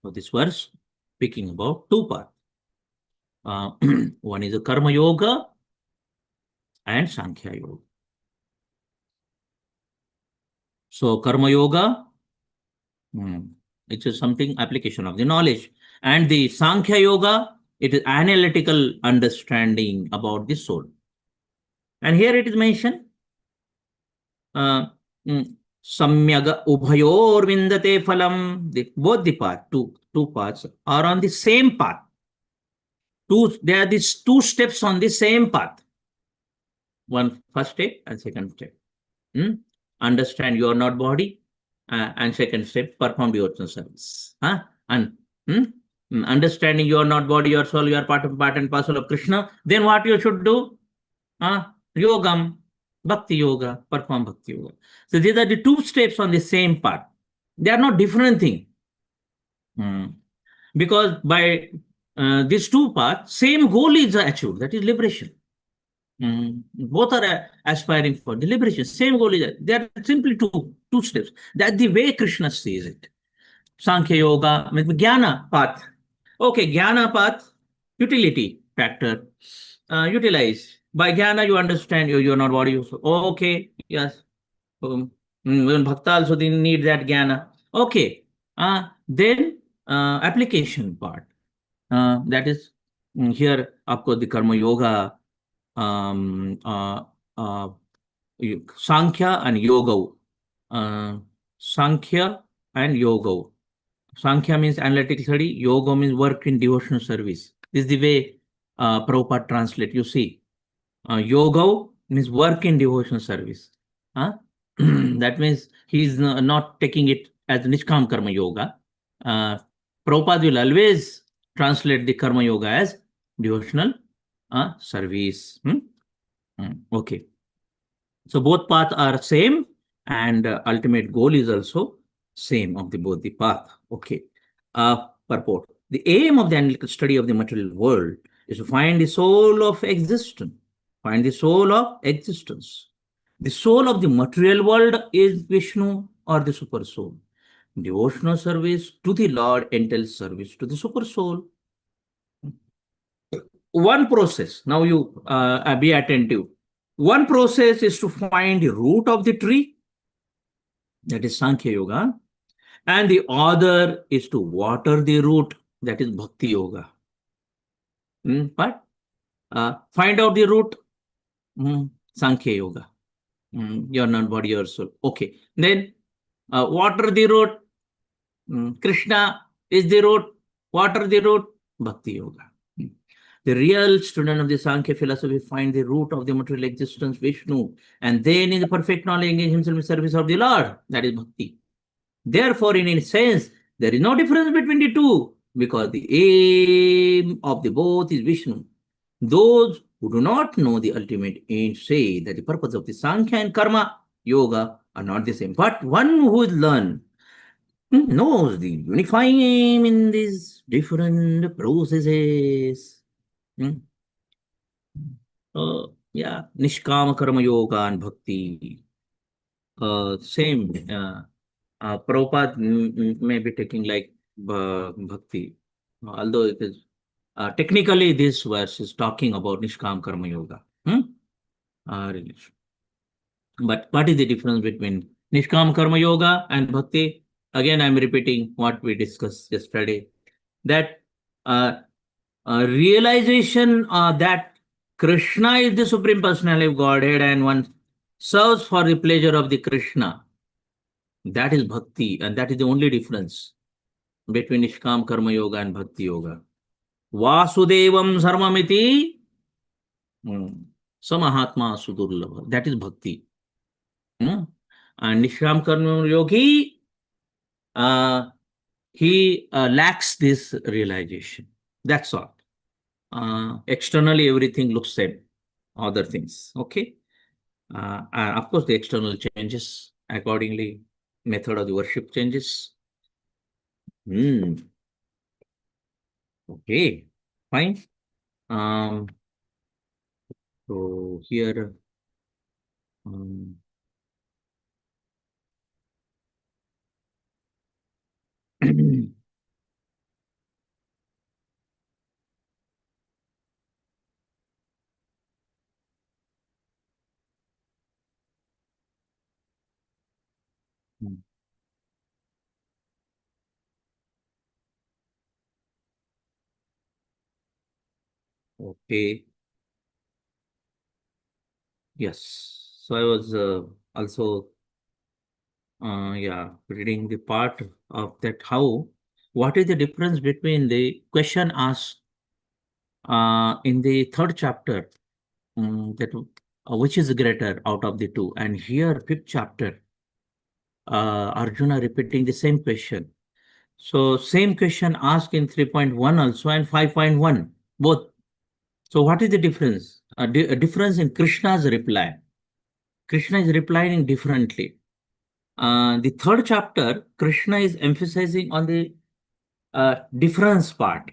this verse speaking about two parts. One is a karma yoga and Sankhya yoga. So karma yoga, it is something application of the knowledge, and the Sankhya yoga, it is analytical understanding about the soul. And here it is mentioned, samyaga ubhayor vindate phalam. Both the path, two paths are on the same path. There are these two steps on the same path. One first step and second step. Understand you are not body, and second step, perform devotional service. And understanding you are not body, your soul, you are part and parcel of Krishna. Then what you should do? Yogam, bhakti yoga, perform bhakti yoga. So these are the two steps on the same path. They are not different thing. Because by these two paths, same goal is achieved, that is liberation. Both are aspiring for the liberation. Same goal is that. They are simply two steps. That's the way Krishna sees it. Sankhya yoga, jnana path. Okay, jnana path, utility factor. Utilize. By jnana, you understand you are not body. Okay, yes. When bhakta also didn't need that jnana. Okay. Then application part. That is here, of course, the karma yoga, Sankhya and Yoga. Sankhya and Yoga. Sankhya means analytical study, Yoga means work in devotional service. This is the way Prabhupada translate. You see, Yoga means work in devotional service. That means he is not taking it as Nishkam Karma Yoga. Prabhupada will always translate the Karma Yoga as devotional service. Okay. So both paths are same, and ultimate goal is also same of both the path. Okay. Purport. The aim of the analytical study of the material world is to find the soul of existence. Find the soul of existence. The soul of the material world is Vishnu or the super soul. Devotional service to the Lord entails service to the super soul. One process, now you be attentive. One process is to find the root of the tree, that is Sankhya Yoga, and the other is to water the root, that is Bhakti Yoga. But find out the root, Sankhya Yoga. You are not body or soul. Okay. Then water the root, Krishna is the root, water the root, Bhakti Yoga. The real student of the Sankhya philosophy finds the root of the material existence, Vishnu, and then in the perfect knowledge engage himself in service of the Lord, that is Bhakti. Therefore, in a sense, there is no difference between the two, because the aim of the both is Vishnu. Those who do not know the ultimate aim say that the purpose of the Sankhya and Karma Yoga are not the same. But one who is learned knows the unifying aim in these different processes. Hmm. Yeah, Nishkama Karma Yoga and Bhakti. Same. Prabhupada may be taking like Bhakti, although it is technically this verse is talking about Nishkam Karma Yoga. Relation. But what is the difference between Nishkam Karma Yoga and Bhakti? Again, I'm repeating what we discussed yesterday. That uh, realization that Krishna is the Supreme Personality of Godhead and one serves for the pleasure of the Krishna. That is Bhakti, and that is the only difference between Nishkam Karma Yoga and Bhakti Yoga. Vasudevam Sarvamiti Samahatma Sudurlabha. That is Bhakti. And Nishkam Karma Yogi, he lacks this realization. That's all. Externally, everything looks same. Other things, okay. And of course, the external changes accordingly. Method of the worship changes. Okay, fine. So here, okay, yes. So I was also, yeah, reading the part of that. What is the difference between the question asked in the third chapter, that which is greater out of the two, and here fifth chapter, Arjuna repeating the same question. So same question asked in 3.1 also and 5.1 both. So what is the difference? A difference in Krishna's reply. Krishna is replying differently. The third chapter, Krishna is emphasizing on the difference part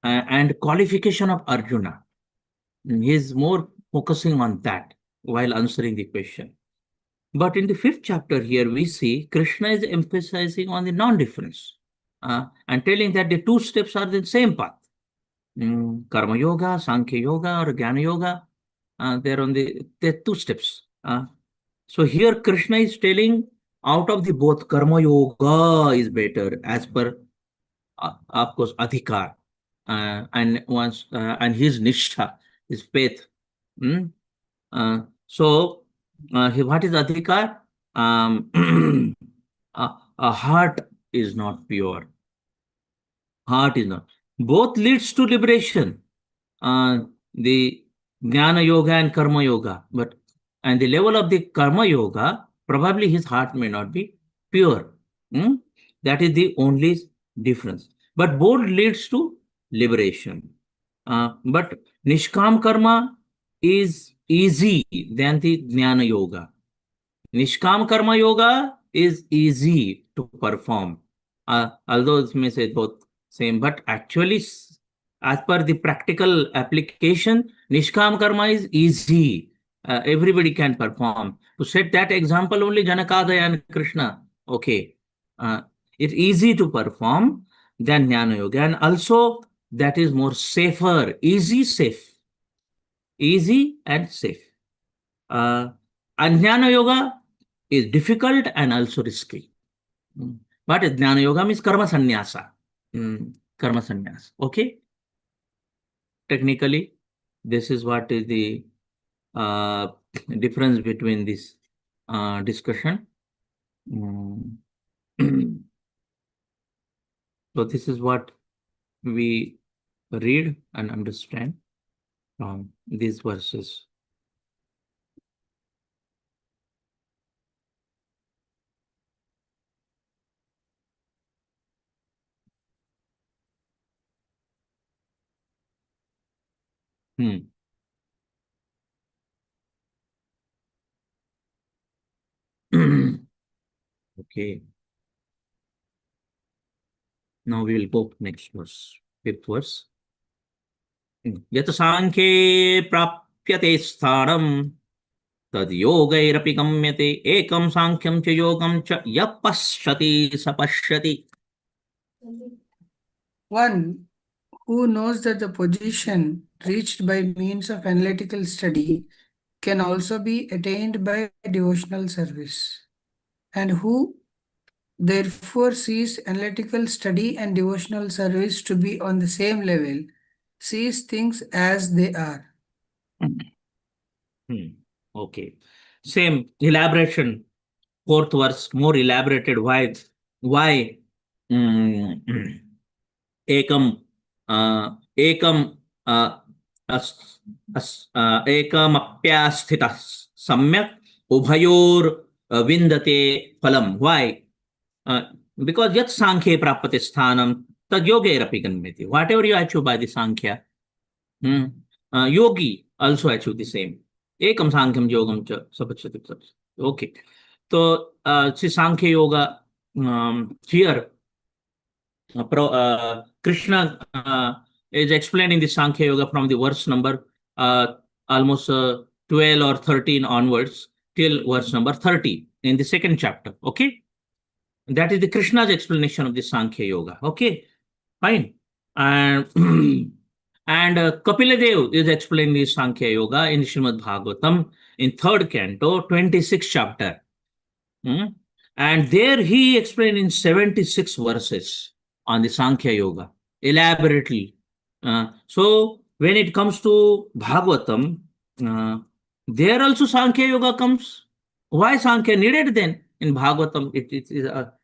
and qualification of Arjuna. He is more focusing on that while answering the question. But in the fifth chapter here, we see Krishna is emphasizing on the non-difference and telling that the two steps are the same path. Karma Yoga, Sankhya Yoga, or Jnana Yoga, they're two steps. So here Krishna is telling out of the both, Karma Yoga is better as per, of course, Adhikar, and his Nishtha, his faith. So what is Adhikar? A heart is not pure. Heart is not. Both leads to liberation. The Jnana Yoga and Karma Yoga. And the level of the Karma Yoga, probably his heart may not be pure. That is the only difference. But both leads to liberation. But Nishkam Karma is easy than the Jnana Yoga. Nishkam Karma Yoga is easy to perform. Although it may say both same, but actually, as per the practical application, Nishkam Karma is easy. Everybody can perform. To set that example, only Janakadaya and Krishna. Okay. It's easy to perform than Jnana Yoga. And also, that is more safer. Easy, safe. Easy and safe. And Jnana Yoga is difficult and also risky. But Jnana Yoga means Karma Sannyasa. Karma Sannyasa. Okay. Technically, this is what is the difference between this discussion. So this is what we read and understand from these verses. Okay. Now we will go next verse, fifth verse. Yat sankhye prapyate sthanam tad yogairapi gamyate ekam sankhyam cha yogam cha yapashyati sapashyati. One who knows that the position reached by means of analytical study can also be attained by devotional service, and who therefore sees analytical study and devotional service to be on the same level, sees things as they are. Okay. Same elaboration. Fourth verse, more elaborated. Why? Why? Ekam, ekam, ekamapyasthita samyak ubhayor vindate phalam. Why? Because yat sankhya prapati sthanam tad yogerapi ganmeti. Whatever you achieve by the sankhya, yogi also achieve the same. Ekam sankham yogam cha sapachati. Okay. So, see sankhya yoga here. Krishna is explaining the Sankhya Yoga from the verse number almost 12 or 13 onwards till verse number 30 in the second chapter. Okay. That is the Krishna's explanation of the Sankhya Yoga. Okay. Fine. And and Kapila Dev is explaining the Sankhya Yoga in Srimad Bhagavatam in third canto, 26th chapter. And there he explained in 76 verses on the Sankhya Yoga elaborately. So when it comes to Bhagavatam, there also Sankhya Yoga comes. Why Sankhya needed then? In Bhagavatam, it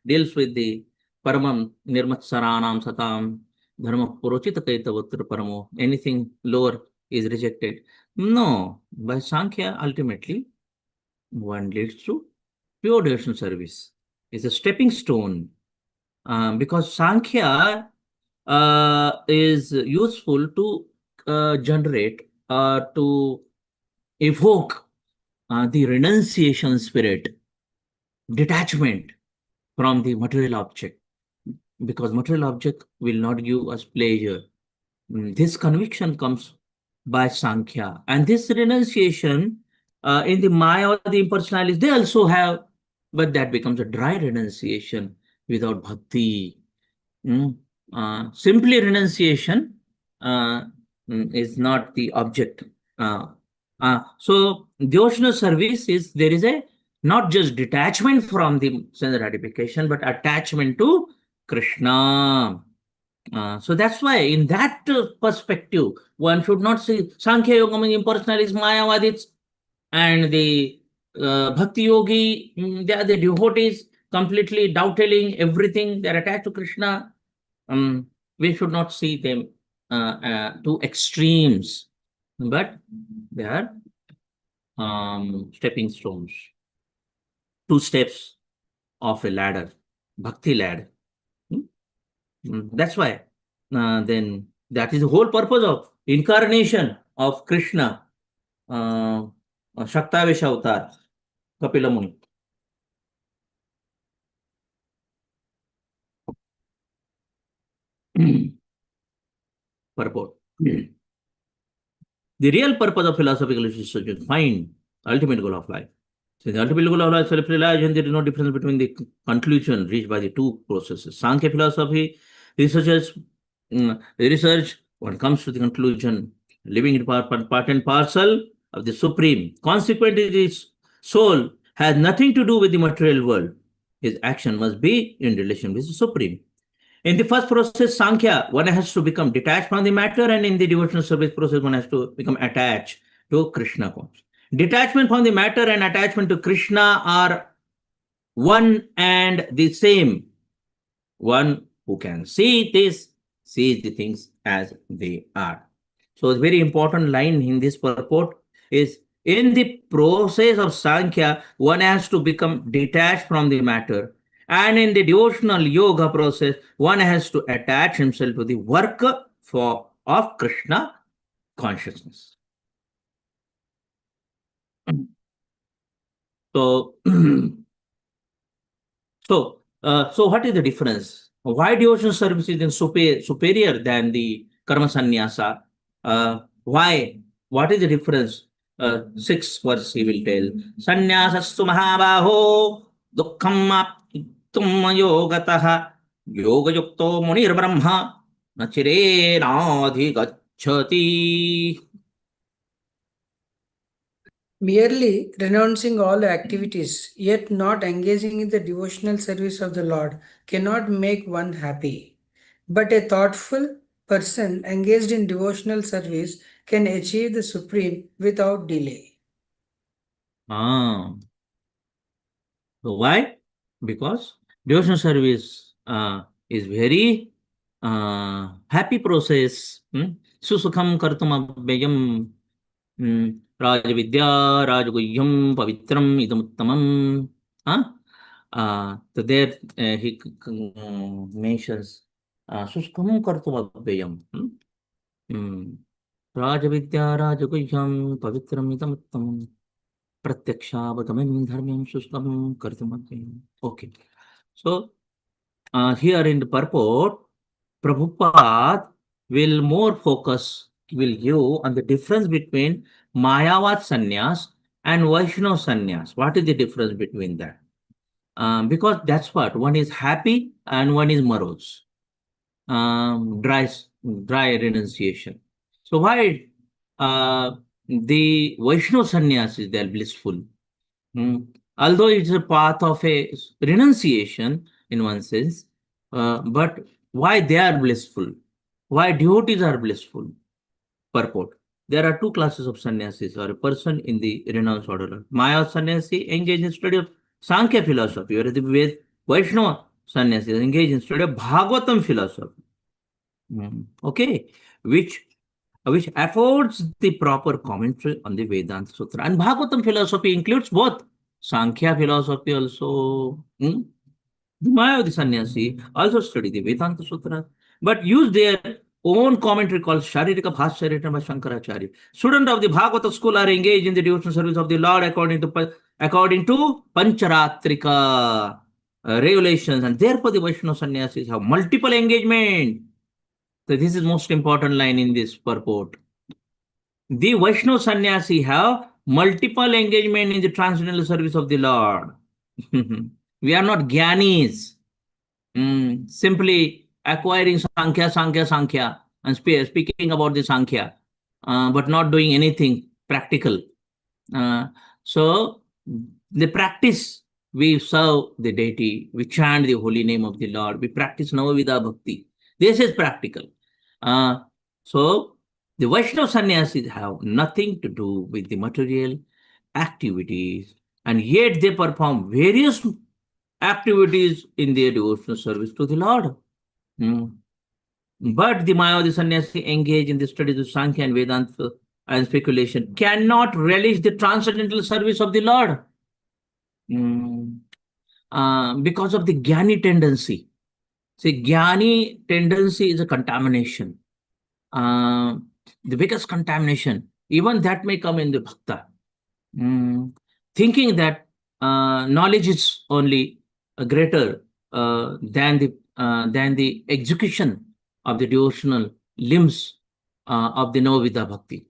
deals with the Paramam Nirmatsaranam Satam Dharma Purochita Kaitavatra Paramo. Anything lower is rejected. No, by Sankhya, ultimately, one leads to pure devotional service. It's a stepping stone. Because Sankhya is useful to generate or to evoke the renunciation spirit, detachment from the material object, because material object will not give us pleasure. This conviction comes by Sankhya, and this renunciation in the Maya or the impersonalists, they also have, but that becomes a dry renunciation without bhakti. Simply renunciation is not the object. So devotional service is, there is a not just detachment from the sense gratification, but attachment to Krishna. So that's why in that perspective, one should not say Sankhya Yoga means impersonalists, Mayavadis, and the Bhakti Yogi, they are the devotees, completely doubting everything, they are attached to Krishna. We should not see them to extremes, but they are stepping stones, 2 steps of a ladder, Bhakti ladder. That's why then that is the whole purpose of incarnation of Krishna, Shaktavesh avatar, Kapila Muni. Purport. The real purpose of philosophical research is to find ultimate goal of life. So the ultimate goal of life is self-realization. There is no difference between the conclusion reached by the two processes. Sankhya philosophy researchers research when it comes to the conclusion, living in part and parcel of the supreme. Consequently, this soul has nothing to do with the material world. His action must be in relation with the supreme. In the first process, Sankhya, one has to become detached from the matter, and in the devotional service process, one has to become attached to Krishna consciousness. Detachment from the matter and attachment to Krishna are one and the same. One who can see this, sees the things as they are. So, a very important line in this purport is, in the process of Sankhya, one has to become detached from the matter. And in the devotional yoga process, one has to attach himself to the work of Krishna consciousness. So, so what is the difference Why devotional service is then superior than the karma sannyasa? Why? What is the difference? 6th verse he will tell. Sannyasastu mahabaho dukkham aptum yogatah yoga yukto munir brahma nachire nadhi gacchati. Merely renouncing all activities, yet not engaging in the devotional service of the Lord, cannot make one happy. But a thoughtful person engaged in devotional service can achieve the supreme without delay. So why? Because devotional service is very happy process. Susukham kartum abhyayam Rajvidya Rajguhyam Pavitram Idamuttamam. So there he mentions Susukham kartum abhyayam. Rajavidya Rajaguhyam Pavitram Idamuttamam. Pratyakshavagamin dharmam suskam kartumakam. Okay. So here in the purport, Prabhupada will more focus, will give on the difference between Mayavad sannyas and Vaishnava sannyas. What is the difference between that? Because that's what, one is happy and one is morose. Dry renunciation. So why the Vaishnava sannyas they are blissful? Although it's a path of a renunciation in one sense, but why they are blissful? Why devotees are blissful? Purport. There are two classes of sannyasis or a person in the renounced order. Maya sannyasi engaged in study of Sankhya philosophy, whereas the Vaishnava sannyasi engaged in study of Bhagavatam philosophy. Okay, which affords the proper commentary on the Vedanta Sutra. And Bhagavatam philosophy includes both Sankhya philosophy also. The Mayavadi sannyasi also study the Vedanta Sutra, but use their own commentary called Sharirika Bhashya written by Shankaracharya. Students of the Bhagavata school are engaged in the devotional service of the Lord according to Pancharatrika regulations, and therefore the Vaishnava sannyasis have multiple engagement. So this is most important line in this purport. The Vaishnava sannyasi have multiple engagement in the transcendental service of the Lord. We are not jnanis, simply acquiring Sankhya, and speaking about the Sankhya, but not doing anything practical. So the practice, we serve the deity, we chant the holy name of the Lord, we practice Navavidha Bhakti. This is practical. So the Vaishnava sannyasis have nothing to do with the material activities, and yet they perform various activities in their devotional service to the Lord. But the Mayavadi sannyasi engaged in the studies of Sankhya and Vedanta and speculation cannot relish the transcendental service of the Lord because of the Jnani tendency. See, Jnani tendency is a contamination. The biggest contamination, even that may come in the bhakta. Thinking that knowledge is only greater than the execution of the devotional limbs of the Navavidha Bhakti.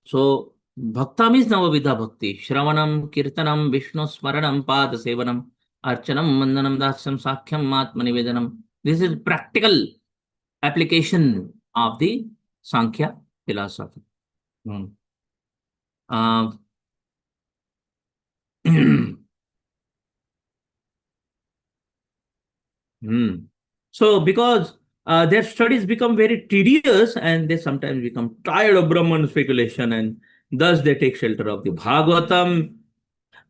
So, Bhakta means Navavidha Bhakti. Shravanam, Kirtanam, Vishnu Smaranam, Pada Sevanam, Archanam, Mandanam, Dasyam, Sakhyam, Matmanivedanam. This is practical application of the Sankhya philosophy. So, because their studies become very tedious and they sometimes become tired of Brahman speculation, and thus they take shelter of the Bhagavatam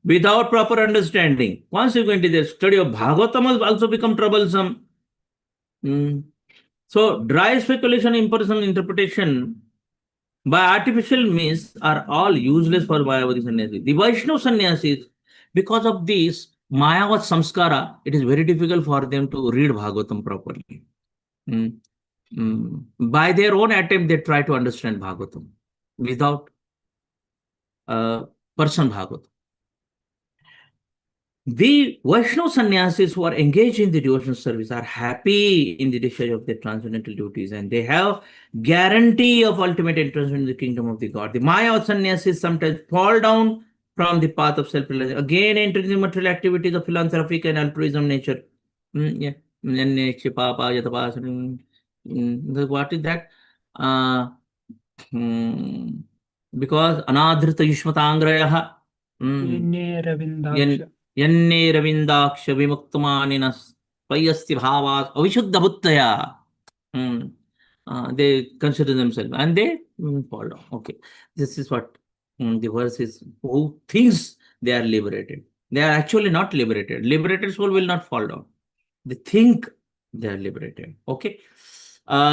without proper understanding. Consequently, their study of Bhagavatam has also become troublesome. So, dry speculation, impersonal interpretation by artificial means are all useless for Mayavadi sannyasi. The Vaishnava sannyasis, because of this Mayavad samskara, it is very difficult for them to read Bhagavatam properly. By their own attempt, they try to understand Bhagavatam without person Bhagavatam. The Vaishnava sannyasis who are engaged in the devotional service are happy in the discharge of their transcendental duties, and they have guarantee of ultimate entrance into the kingdom of the God. The Maya sannyasis sometimes fall down from the path of self-realization, again entering the material activities of philanthropic and altruism nature. Yeah. What is that? Because anadhrita yushmatangraya. यन्ने रविंदाक्ष विमुक्तमानिनः पयस्ति भावात् अविशुद्ध बुद्धया. They consider themselves and they fall down. Okay, this is what the verse is. Who thinks they are liberated? They are actually not liberated. Liberated soul will not fall down. They think they are liberated. Okay,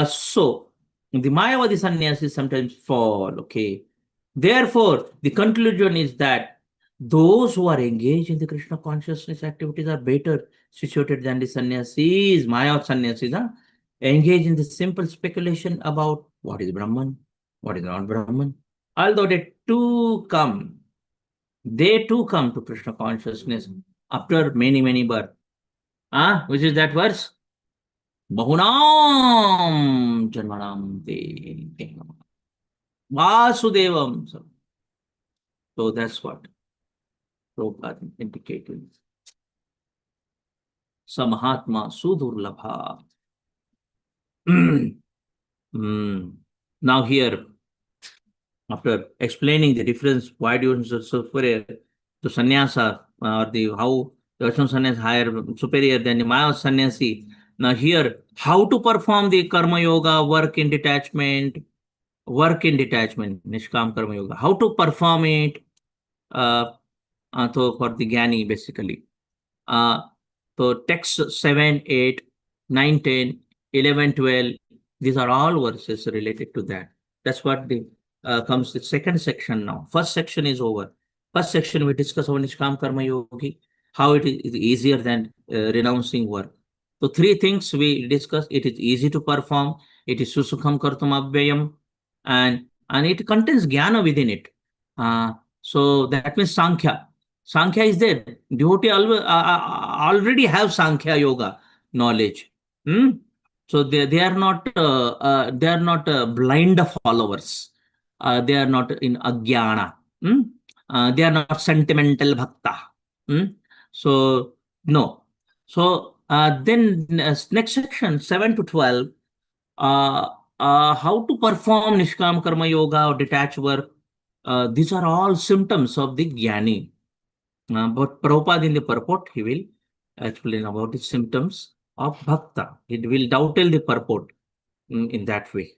so the Mayavadi sannyasis sometimes fall. Okay, therefore the conclusion is that those who are engaged in the Krishna consciousness activities are better situated than the sannyasis, Maya sannyasis, engage in the simple speculation about what is Brahman, what is not Brahman. Although they too come to Krishna consciousness after many births. Which is that verse? Bahunam janmanam te Vasudevam. So that's what Prabhupada indicated. Samahatma Sudurlabha. Now here, after explaining the difference, why devotions are superior to sannyasa, or how devotional sannyasa is higher, superior than the Maya sannyasi. Now here, how to perform the karma yoga, work in detachment, Nishkam karma yoga, how to perform it, so for the Jnani basically. So text 7, 8, 9, 10, 11, 12, these are all verses related to that. That's what the comes the second section now. First section is over. First section we discuss on Nishkam Karma Yogi, how it is easier than renouncing work. So three things we discuss. It is easy to perform, it is Susukham Kartum Abhyayam, and it contains Jnana within it. So that means Sankhya. Sankhya is there. Devotee already have Sankhya yoga knowledge. So they are not blind followers. They are not in agyana. They are not sentimental bhakta. So no. So then next section 7 to 12. How to perform Nishkam Karma Yoga or detached work. These are all symptoms of the Jnani. But Prabhupada in the purport, he will explain about the symptoms of Bhakta. It will dovetail the purport in that way.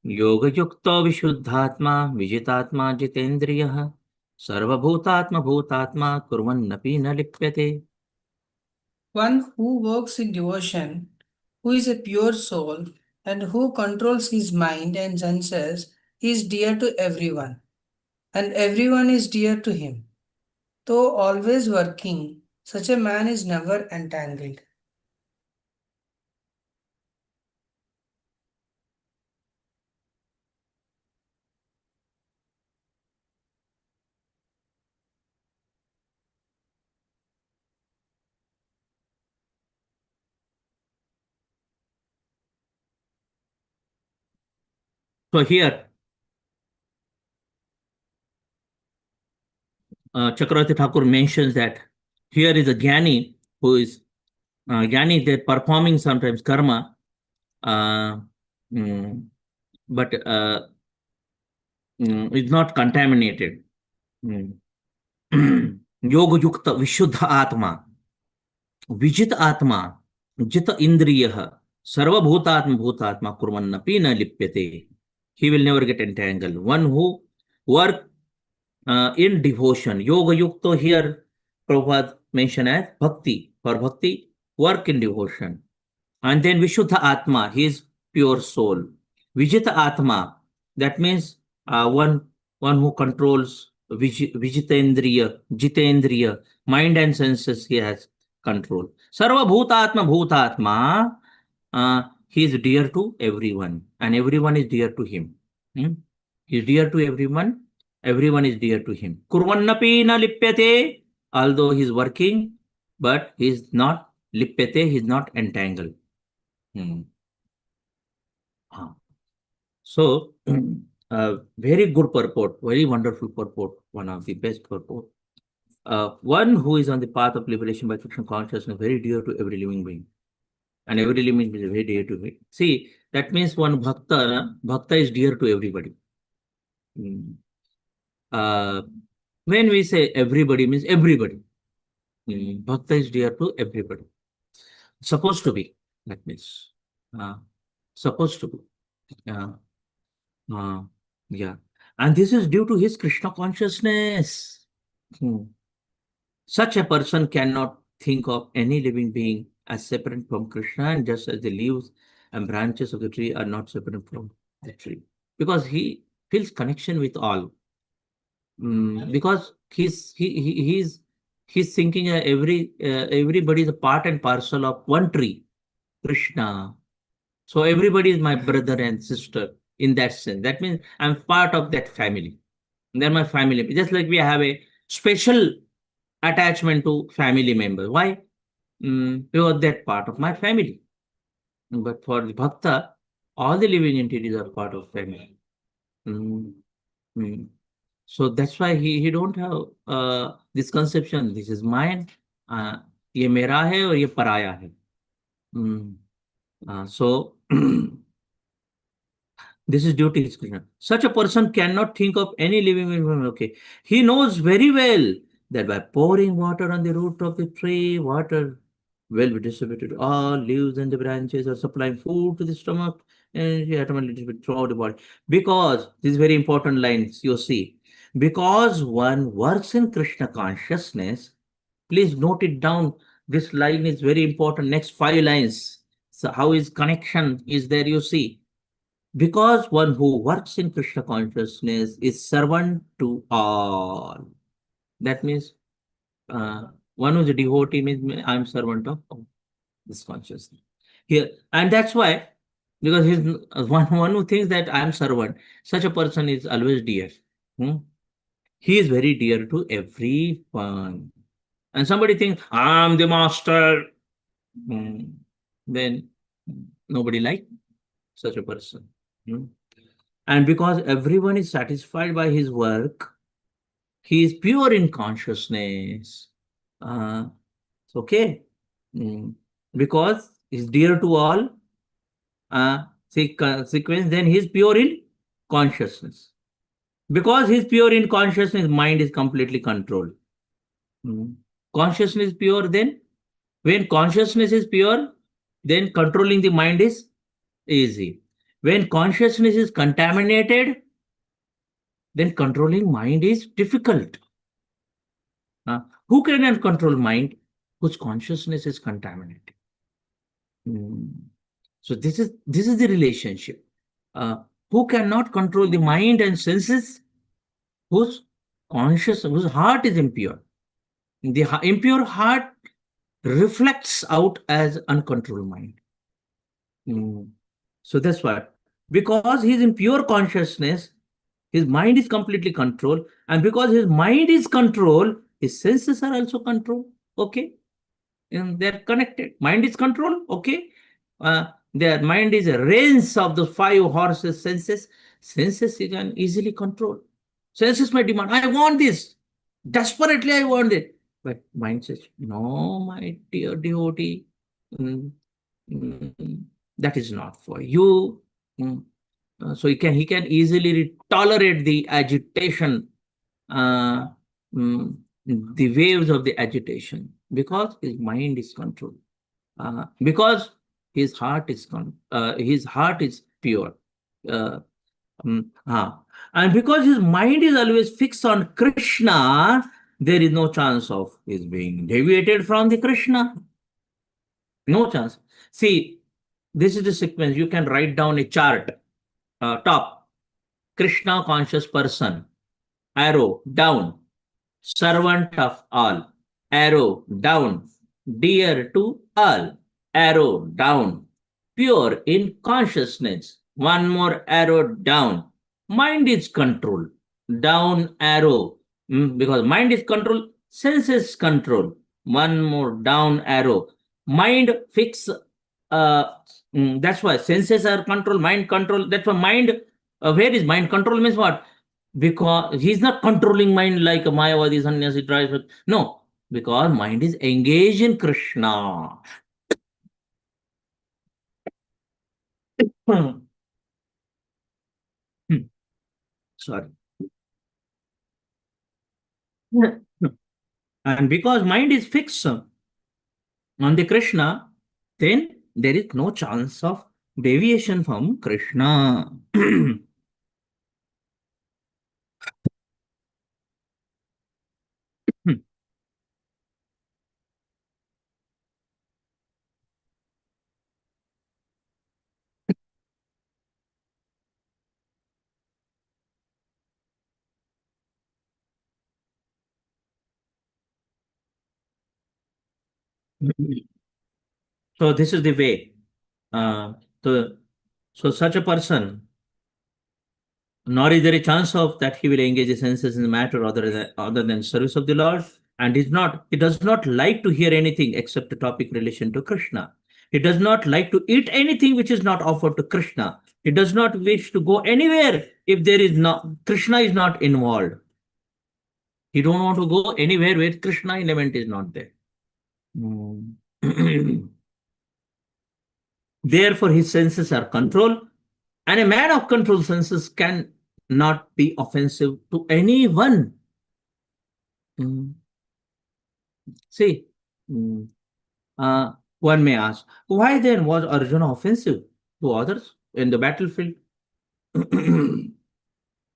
Yoga Yukta Vishuddhatma Vijitatma Jitendriyaha Sarvabhutatma Bhutatma Kurvannapi na lipyate. One who works in devotion, who is a pure soul, and who controls his mind and senses, is dear to everyone, and everyone is dear to him. Though always working, such a man is never entangled. So here, Chakravarti Thakur mentions that here is a Jnani who is Jnani, they're performing sometimes karma, but it's not contaminated. Yoga Yukta Vishuddha Atma, Vijit Atma, Jita Indriyaha, Sarva Bhutatma Bhutatma Kurvannapi na lipyate. He will never get entangled. One who work in devotion. Yoga Yukta here, Prabhupada mentioned as Bhakti. For Bhakti, work in devotion. And then Vishuddha Atma, his pure soul. Vijita Atma, that means one who controls Jitendriya, mind and senses, he has control. Sarva Bhutatma Bhutatma, he is dear to everyone, and everyone is dear to him. He is dear to everyone, Everyone is dear to him. Kurvannapi na lipyate, although he's working, but he's not lipyate, he's not entangled. So, very good purport, very wonderful purport, one of the best purport. One who is on the path of liberation by Krishna consciousness, very dear to every living being. And every living being is very dear to me. See, that means one bhakta is dear to everybody. When we say everybody, means everybody. Bhakta is dear to everybody. Supposed to be, that means. Supposed to be. Yeah. And this is due to his Krishna consciousness. Such a person cannot think of any living being as separate from Krishna, and just as the leaves and branches of the tree are not separate from the tree. Because he feels connection with all. Because he's thinking everybody is a part and parcel of one tree, Krishna. So everybody is my brother and sister in that sense. That means I'm part of that family. They're my family. Just like we have a special attachment to family members. Why? Because that part of my family. But for the bhakta, all the living entities are part of family. So that's why he don't have this conception. This is mine. ये मेरा है और ये पराया है. So this is duty. Such a person cannot think of any living being. Okay, he knows very well that by pouring water on the root of the tree, water will be distributed to all leaves and the branches, or supplying food to the stomach, and automatically throughout the body. Because this is very important lines you see. Because one works in Krishna consciousness, please note it down. This line is very important. Next 5 lines. So how is connection is there, you see. Because one who works in Krishna consciousness is servant to all. That means one who's a devotee means I'm servant of this consciousness. Here, and that's why, because he's one who thinks that I'm servant, such a person is always dear. He is very dear to everyone. And somebody thinks, I'm the master. Then nobody likes such a person. And because everyone is satisfied by his work, he is pure in consciousness. Okay. Because he's dear to all, sequence, then he is pure in consciousness. Because he is pure in consciousness, mind is completely controlled. Consciousness is pure, then when consciousness is pure, then controlling the mind is easy. When consciousness is contaminated, then controlling mind is difficult. Who cannot control mind? Whose consciousness is contaminated. So this is the relationship. Who cannot control the mind and senses? Whose heart is impure. The impure heart reflects out as uncontrolled mind. So that's what. Because he is in pure consciousness, his mind is completely controlled. And because his mind is controlled, his senses are also controlled. Okay. And they're connected. Mind is controlled. Okay. Their mind is a reins of the 5 horses senses. Senses you can easily control. Senses may demand, I want this. Desperately I want it. But mind says, no, my dear devotee, that is not for you. So he can easily tolerate the agitation, the waves of the agitation, because his mind is controlled. Because his heart is pure. And because his mind is always fixed on Krishna, there is no chance of his being deviated from the Krishna. No chance. See, this is the sequence. You can write down a chart. Top, Krishna conscious person. Arrow down. Servant of all. Arrow down. Dear to all. Arrow down. Pure in consciousness. One more arrow down. Mind is controlled. down arrow. Because mind is control, senses control. One more down arrow. Mind fix. That's why senses are control, mind control. That's why mind. Where is mind control means what? Because he's not controlling mind like a Mayavadi sannyasi drives. No, because mind is engaged in Krishna. Hmm. Sorry. And because mind is fixed on the Krishna, then there is no chance of deviation from Krishna. So this is the way. So, so such a person, nor is there a chance of that he will engage his senses in the matter other than service of the Lord, and he does not like to hear anything except a topic relation to Krishna. He does not like to eat anything which is not offered to Krishna. He does not wish to go anywhere if there is not Krishna is not involved. He don't want to go anywhere where Krishna element is not there. Therefore, his senses are controlled, and a man of controlled senses can not be offensive to anyone. See, one may ask, why then was Arjuna offensive to others in the battlefield?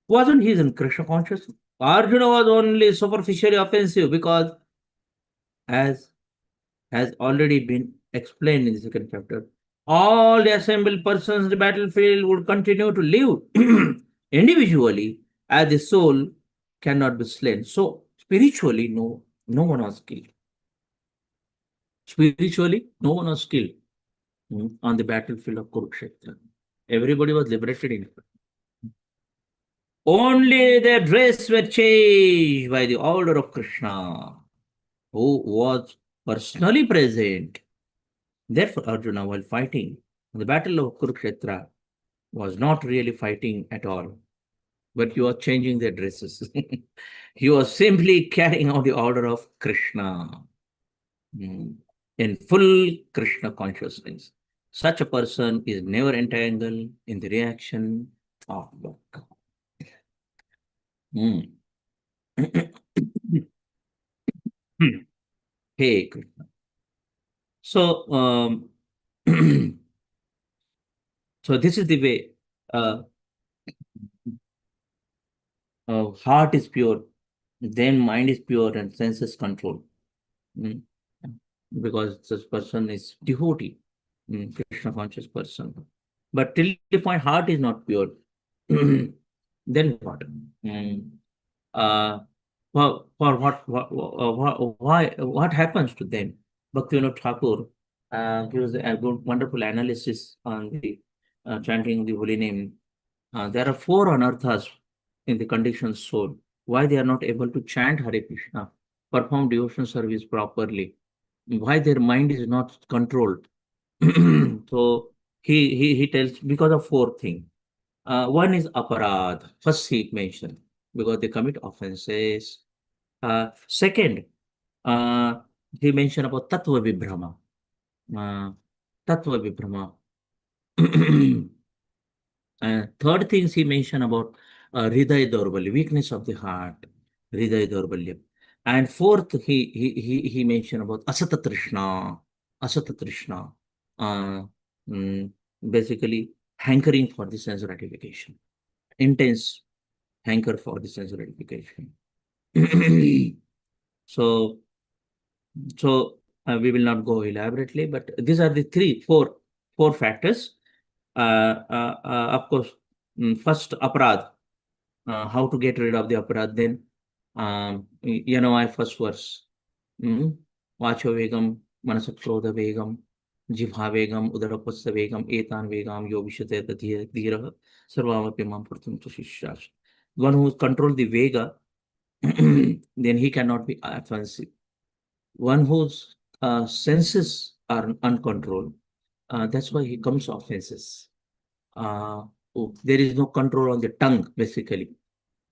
Wasn't he in Krishna conscious? Arjuna was only superficially offensive because, as has already been explained in the second chapter, all the assembled persons in the battlefield would continue to live individually as the soul cannot be slain. So spiritually, no one was killed. Spiritually, no one was killed on the battlefield of Kurukshetra. Everybody was liberated in it. Only their dress were changed by the order of Krishna, who was personally present. Therefore, Arjuna, while fighting the battle of Kurukshetra, was not really fighting at all, but he was changing their dresses. He was simply carrying out the order of Krishna in full Krishna consciousness. Such a person is never entangled in the reaction of work. Hey Krishna. So, so this is the way. Heart is pure, then mind is pure and senses control. Because this person is devotee, Krishna conscious person. But till the point heart is not pure, then what? For what happens to them? Bhaktivinoda Thakur gives a good, wonderful analysis on the chanting the holy name. There are 4 anarthas in the conditioned soul. Why they are not able to chant Hare Krishna, perform devotional service properly? Why their mind is not controlled? So he tells because of 4 things. One is aparad. First he mentioned because they commit offenses. Second, he mentioned about tattva vibhrama. Tattva vibhrama. Third things he mentioned about hriday daurbalya, weakness of the heart, hriday daurbalya. And fourth, he mentioned about asata trishna, asata trishna, basically hankering for the sense gratification, intense hanker for the sense gratification. So we will not go elaborately, but these are the four factors. Of course, first aparad, how to get rid of the aparad. Then, I first verse. Vacho vegam, manasakrodha vegam, jibha vegam, udarapasya vegam, etan vegam, yo vishate dhira, sarvamapi mam pratum tu shishyash. one who controls the Vega, then he cannot be offensive. One whose senses are uncontrolled, that's why he comes offenses. There is no control on the tongue, basically.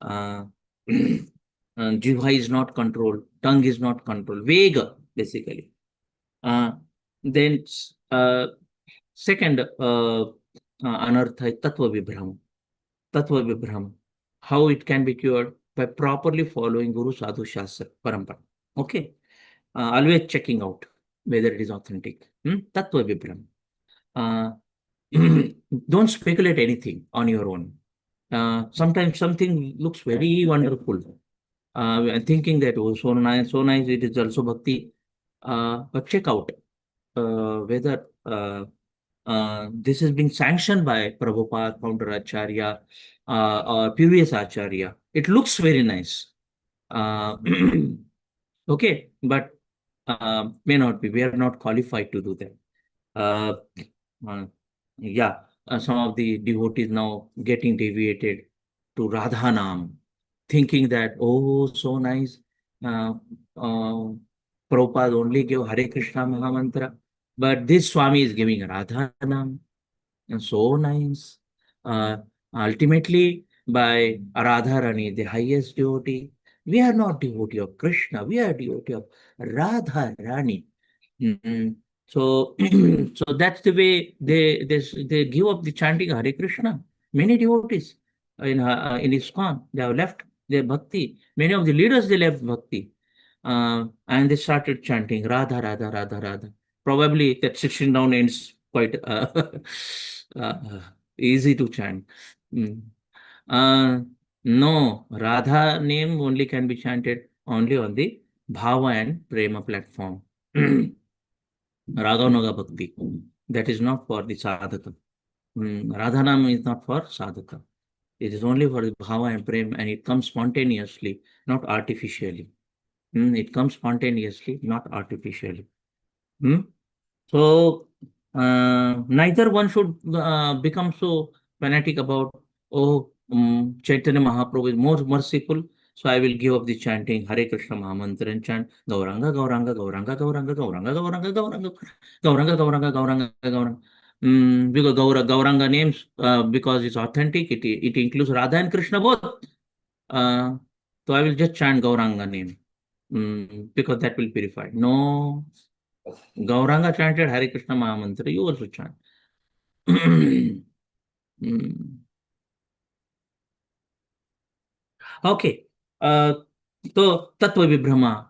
Jiva is not controlled, tongue is not controlled, Vega, basically. Then second anartha is Tattva Vibhrama. Tattva Vibhrama. How it can be cured? By properly following Guru Sadhu Shastra Parampara. Okay. Always checking out whether it is authentic. Tattva Vibhrama. Don't speculate anything on your own. Sometimes something looks very wonderful. Thinking that, oh, so nice, it is also bhakti. But check out whether this has been sanctioned by Prabhupada, Founder Acharya, or previous Acharya. It looks very nice. Okay, but may not be. We are not qualified to do that. Yeah, some of the devotees now getting deviated to Radha Nam, thinking that, oh, so nice. Prabhupada only gave Hare Krishna Mahamantra, but this Swami is giving Radha Nam. And so nice. Ultimately, by Radharani, the highest devotee, we are not devotee of Krishna, we are devotee of Radharani. So, so that's the way they give up the chanting Hare Krishna. Many devotees in ISKCON, they have left their bhakti. Many of the leaders, they left bhakti. And they started chanting Radha, Radha, Radha, Radha. Probably that 16 round ends quite easy to chant. No, Radha name only can be chanted only on the Bhava and Prema platform. Raghavanaga Bhakti. That is not for the sadhaka. Radhanam is not for sadhaka. It is only for the Bhava and Prema, and it comes spontaneously, not artificially. It comes spontaneously, not artificially. So, neither one should become so fanatic about, oh, Chaitanya Mahaprabhu is more merciful, so I will give up the chanting Hare Krishna Mahamantra and chant Gauranga, Gauranga, Gauranga, Gauranga, Gauranga, Gauranga, Gauranga, Gauranga, Gauranga, Gauranga, Gauranga. Because Gauranga names, because it's authentic, it includes Radha and Krishna both. So I will just chant Gauranga name, because that will purify. No, Gauranga chanted Hare Krishna Mahamantra, you also chant. Okay. So Tattva Vibhrama.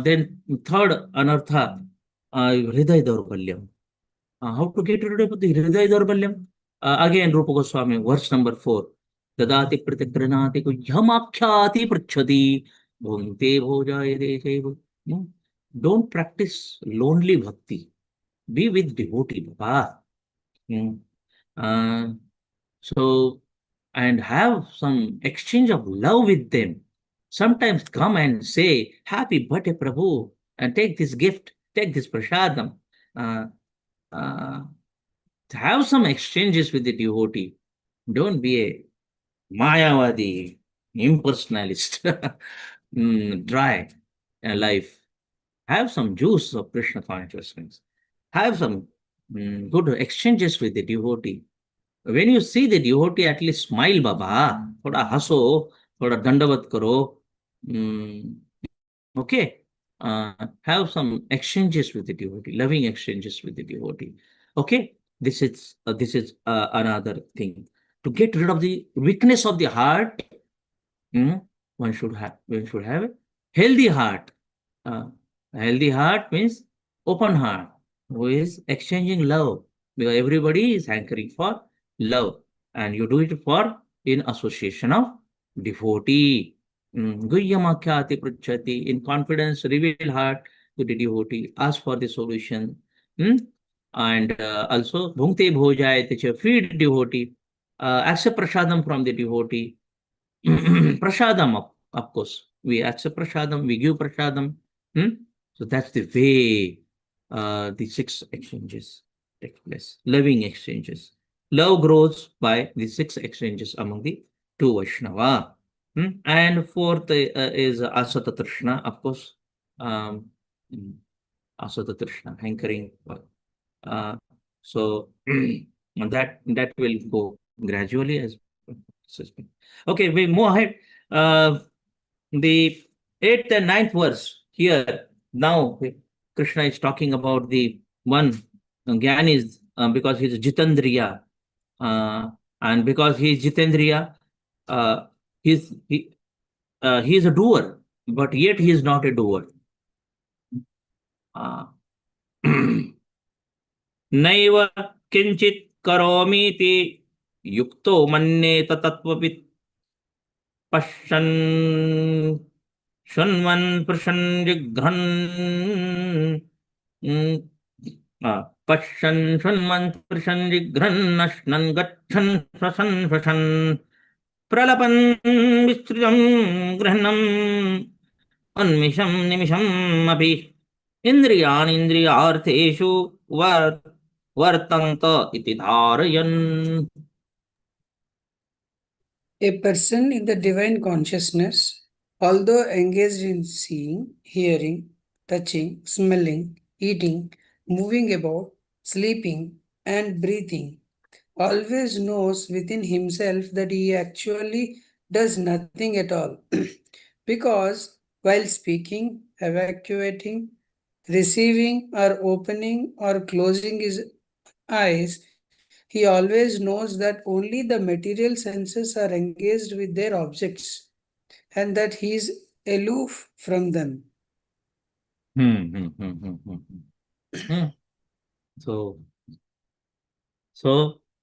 Then third anartha, Hriday Daurbalyam. How to get rid of the Hriday Daurbalyam? Again, Rupa Goswami, verse number 4. Dadati pratikranati kujhamakhyati prachati bhunte bhojayade. Don't practice lonely bhakti. Be with devotee, Baba. So, and have some exchange of love with them. Sometimes come and say, Happy birthday, Prabhu, and take this gift, take this prasadam. Have some exchanges with the devotee. Don't be a Mayavadi, impersonalist, dry life. Have some juice of Krishna consciousness. Have some good exchanges with the devotee. When you see the devotee, at least smile, Baba. Thoda haso, thoda dandavat karo. Okay. Have some exchanges with the devotee, loving exchanges with the devotee. Okay. This is another thing. To get rid of the weakness of the heart, one should have a healthy heart. A healthy heart means open heart, who is exchanging love, because everybody is hankering for love, and you do it for in association of devotee. Guhyamakyati pruchati, in confidence, reveal heart to the devotee, ask for the solution. And also, bhunkte bhojayate, feed devotee, accept prasadam from the devotee. Prasadam, of course, we accept prasadam, we give prasadam. So that's the way the 6 exchanges take place, loving exchanges. Love grows by the 6 exchanges among the 2 Vaishnava. And fourth is Asata Trishna, of course. Asata Trishna, hankering. So that will go gradually as. Okay, we move ahead. The 8th and 9th verse here. Now Krishna is talking about the one Gyan is because he's Jitandriya, and because he is Jitendriya, he's he is a doer, but yet he is not a doer. नैव किंचित करोमीति युक्तो मन्येत तत्त्ववित् पश्यन् शृण्वन् स्पृशन् जिघ्रन् पश्यन् शृण्वन् स्पृशन् जिघ्रन् अश्नन् गच्छन् श्वसन् श्वसन् प्रलपन् विस्तृतं गृह्णन् अन्मिषं निमिषम् अपि इन्द्रियाणि इन्द्रियार्थेषु वर्तन्त इति धारयन्. A person in the divine consciousness, although engaged in seeing, hearing, touching, smelling, eating, moving about, sleeping, and breathing, always knows within himself that he actually does nothing at all. Because while speaking, evacuating, receiving, or opening or closing his eyes, he always knows that only the material senses are engaged with their objects and that he is aloof from them. So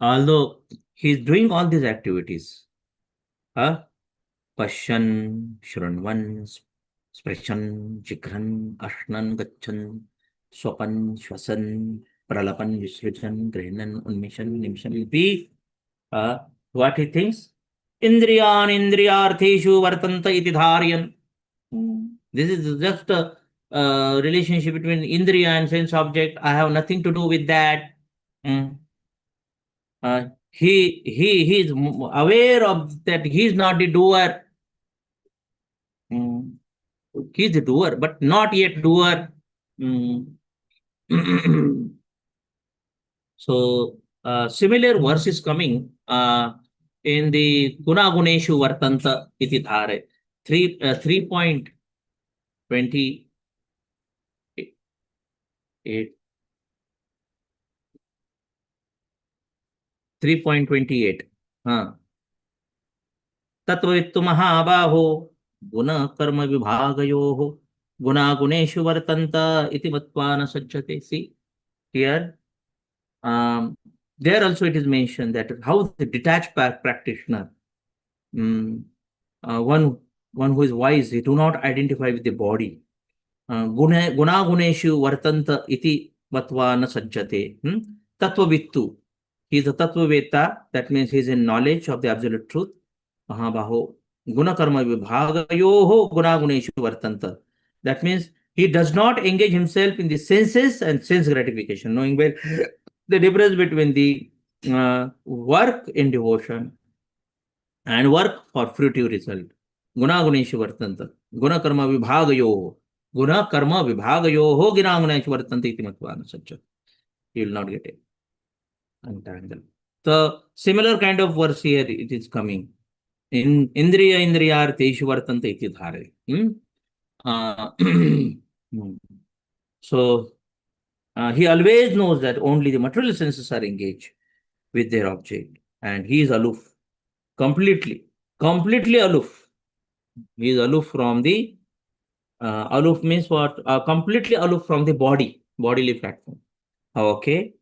although he is doing all these activities, Pashyan, Shranvan, Sprishan, Jigran, Ashnan, Gachan, Swapan, Shwasan, Pralapan, Visrijan, Grinan, Unmishan, Nimshan. Be what he thinks? Indriyan, Indriyartheshu, Vartanta iti dharyan. This is just a relationship between Indriya and sense object. I have nothing to do with that. He is aware of that he is not the doer. He is the doer, but not yet doer. So similar verse is coming in the Guna Guneshu Vartanta iti dhare 3.28. 3.28. तत्त्ववित्तु महाबाहो गुण कर्म विभागयोः गुणा गुणेषु वर्तन्त इति मत्वा न सज्जते. See here, there also it is mentioned that how the detached practitioner, one who is wise, he do not identify with the body. Guna guneshu vartanta iti matva na sajjate. Tattvavittu, he is a tattvaveta, that means he is in knowledge of the absolute truth. Mahabaho guna karma vibhagayoho guna guneshu vartanta. That means he does not engage himself in the senses and sense gratification, knowing well the difference between the work in devotion and work for fruitive result. Guna guneshu vartanta. Guna karma vibhagayoho. Guna karma vibhagayoho guna guneshu vartanta iti matva na sajjate. You will not get it. Untangle. So similar kind of verse here it is coming. In Indriya Indriyartheshu vartanta iti dhare. So he always knows that only the material senses are engaged with their object, and he is aloof, completely aloof. He is aloof from the aloof means what? Completely aloof from the bodily platform. Okay,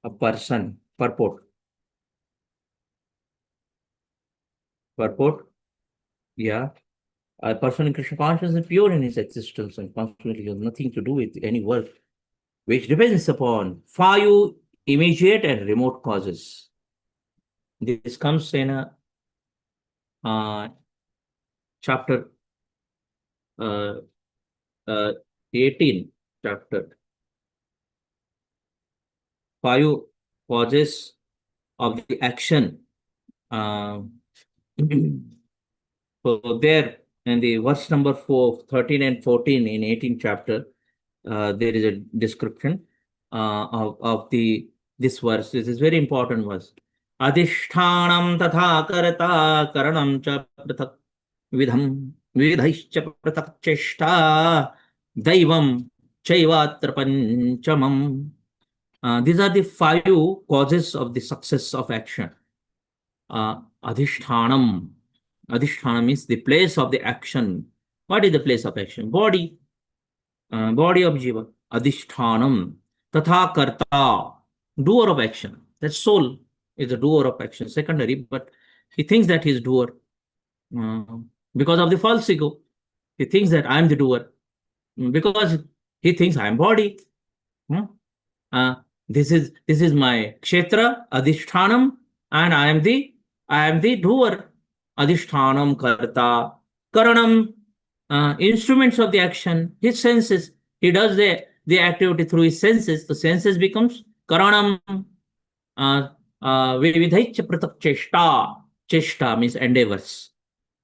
a person, purport. Yeah. A person in Krishna consciousness is pure in his existence and consequently has nothing to do with any work, which depends upon 5 immediate and remote causes. This comes in a chapter 18, chapter 5 causes of the action. So there in the verse number 13 and 14 in 18th chapter, there is a description of this verse. This is very important verse. Adhishthanam tatha karata karanam cha prathak vidham vidhaischa prathak cheshta daivam chaivatra panchamam. These are the 5 causes of the success of action. Adhishthanam. Adhisthana means the place of the action. What is the place of action? Body. Body of Jiva. Adhishthanam. Tatha karta. Doer of action. That soul is a doer of action. Secondary, but he thinks that he is doer. Because of the false ego. He thinks that I am the doer. Because he thinks I am body. This is my kshetra, adhishthanam, and I am the doer. Adhishthanam karta, karanam, instruments of the action, his senses. He does the activity through his senses. The senses becomes karanam. Vividhaicha pratak cheshta. Cheshta means endeavors.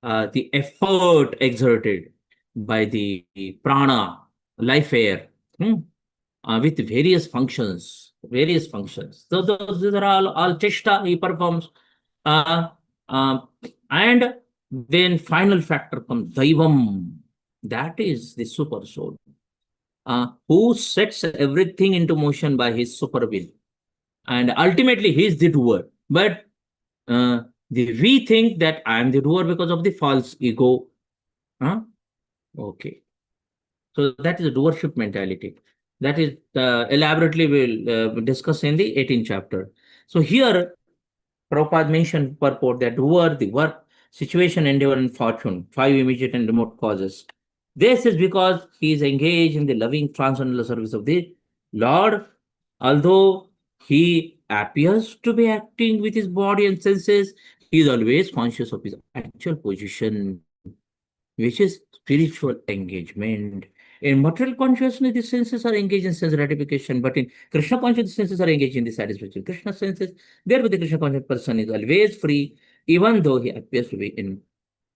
The effort exerted by the prana, life air, with various functions. So those are all cheshta he performs. And then final factor comes Daivam. That is the super soul, who sets everything into motion by his super will. And ultimately he is the doer. But we think that I am the doer because of the false ego. Okay. So that is the doership mentality. That is elaborately we'll discuss in the 18th chapter. So here Prabhupada mentioned purport that doer, the work, situation, endeavor, and fortune, 5 immediate and remote causes. This is because he is engaged in the loving transcendental service of the Lord, although he appears to be acting with his body and senses, he is always conscious of his actual position, which is spiritual engagement. In material consciousness, the senses are engaged in sense gratification, but in Krishna consciousness, the senses are engaged in the satisfaction. Krishna senses, thereby the Krishna conscious person is always free, even though he appears to be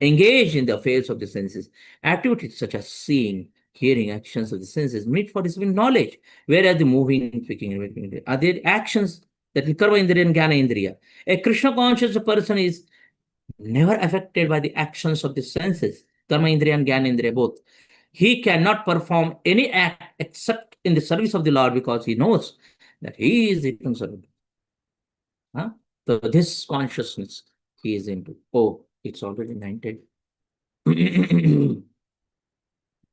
engaged in the affairs of the senses. Activities such as seeing, hearing, actions of the senses meet for receiving knowledge, whereas the moving, speaking, and waking are the actions that will karma indriya and jnana indriya. A Krishna conscious person is never affected by the actions of the senses, karma indriya and jnana indriya both. He cannot perform any act except in the service of the Lord because he knows that he is eternal servant. So this consciousness he is into. Oh, it's already 19.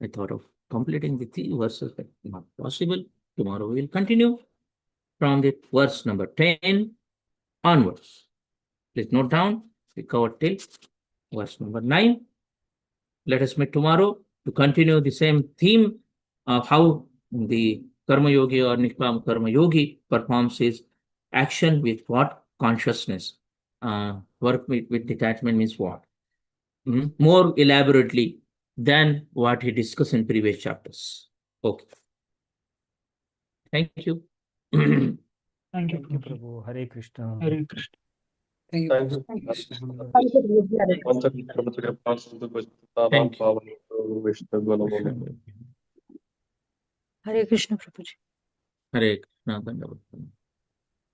I thought of completing the 3 verses, but not possible. Tomorrow we will continue from the verse number 10 onwards. Please note down, we covered till verse number 9. Let us meet tomorrow to continue the same theme of how the Karma Yogi or Nishkam Karma Yogi performs his action with what? Consciousness. Work with detachment means what? More elaborately than what he discussed in previous chapters. Okay. Thank you. Thank you, Prabhu. Hare Krishna. Thank you. Thank you. Thank you, Prabhuji. Hare Thank you. Hare Krishna, Prabhuji. Hare Krishna.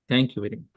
Thank you very much.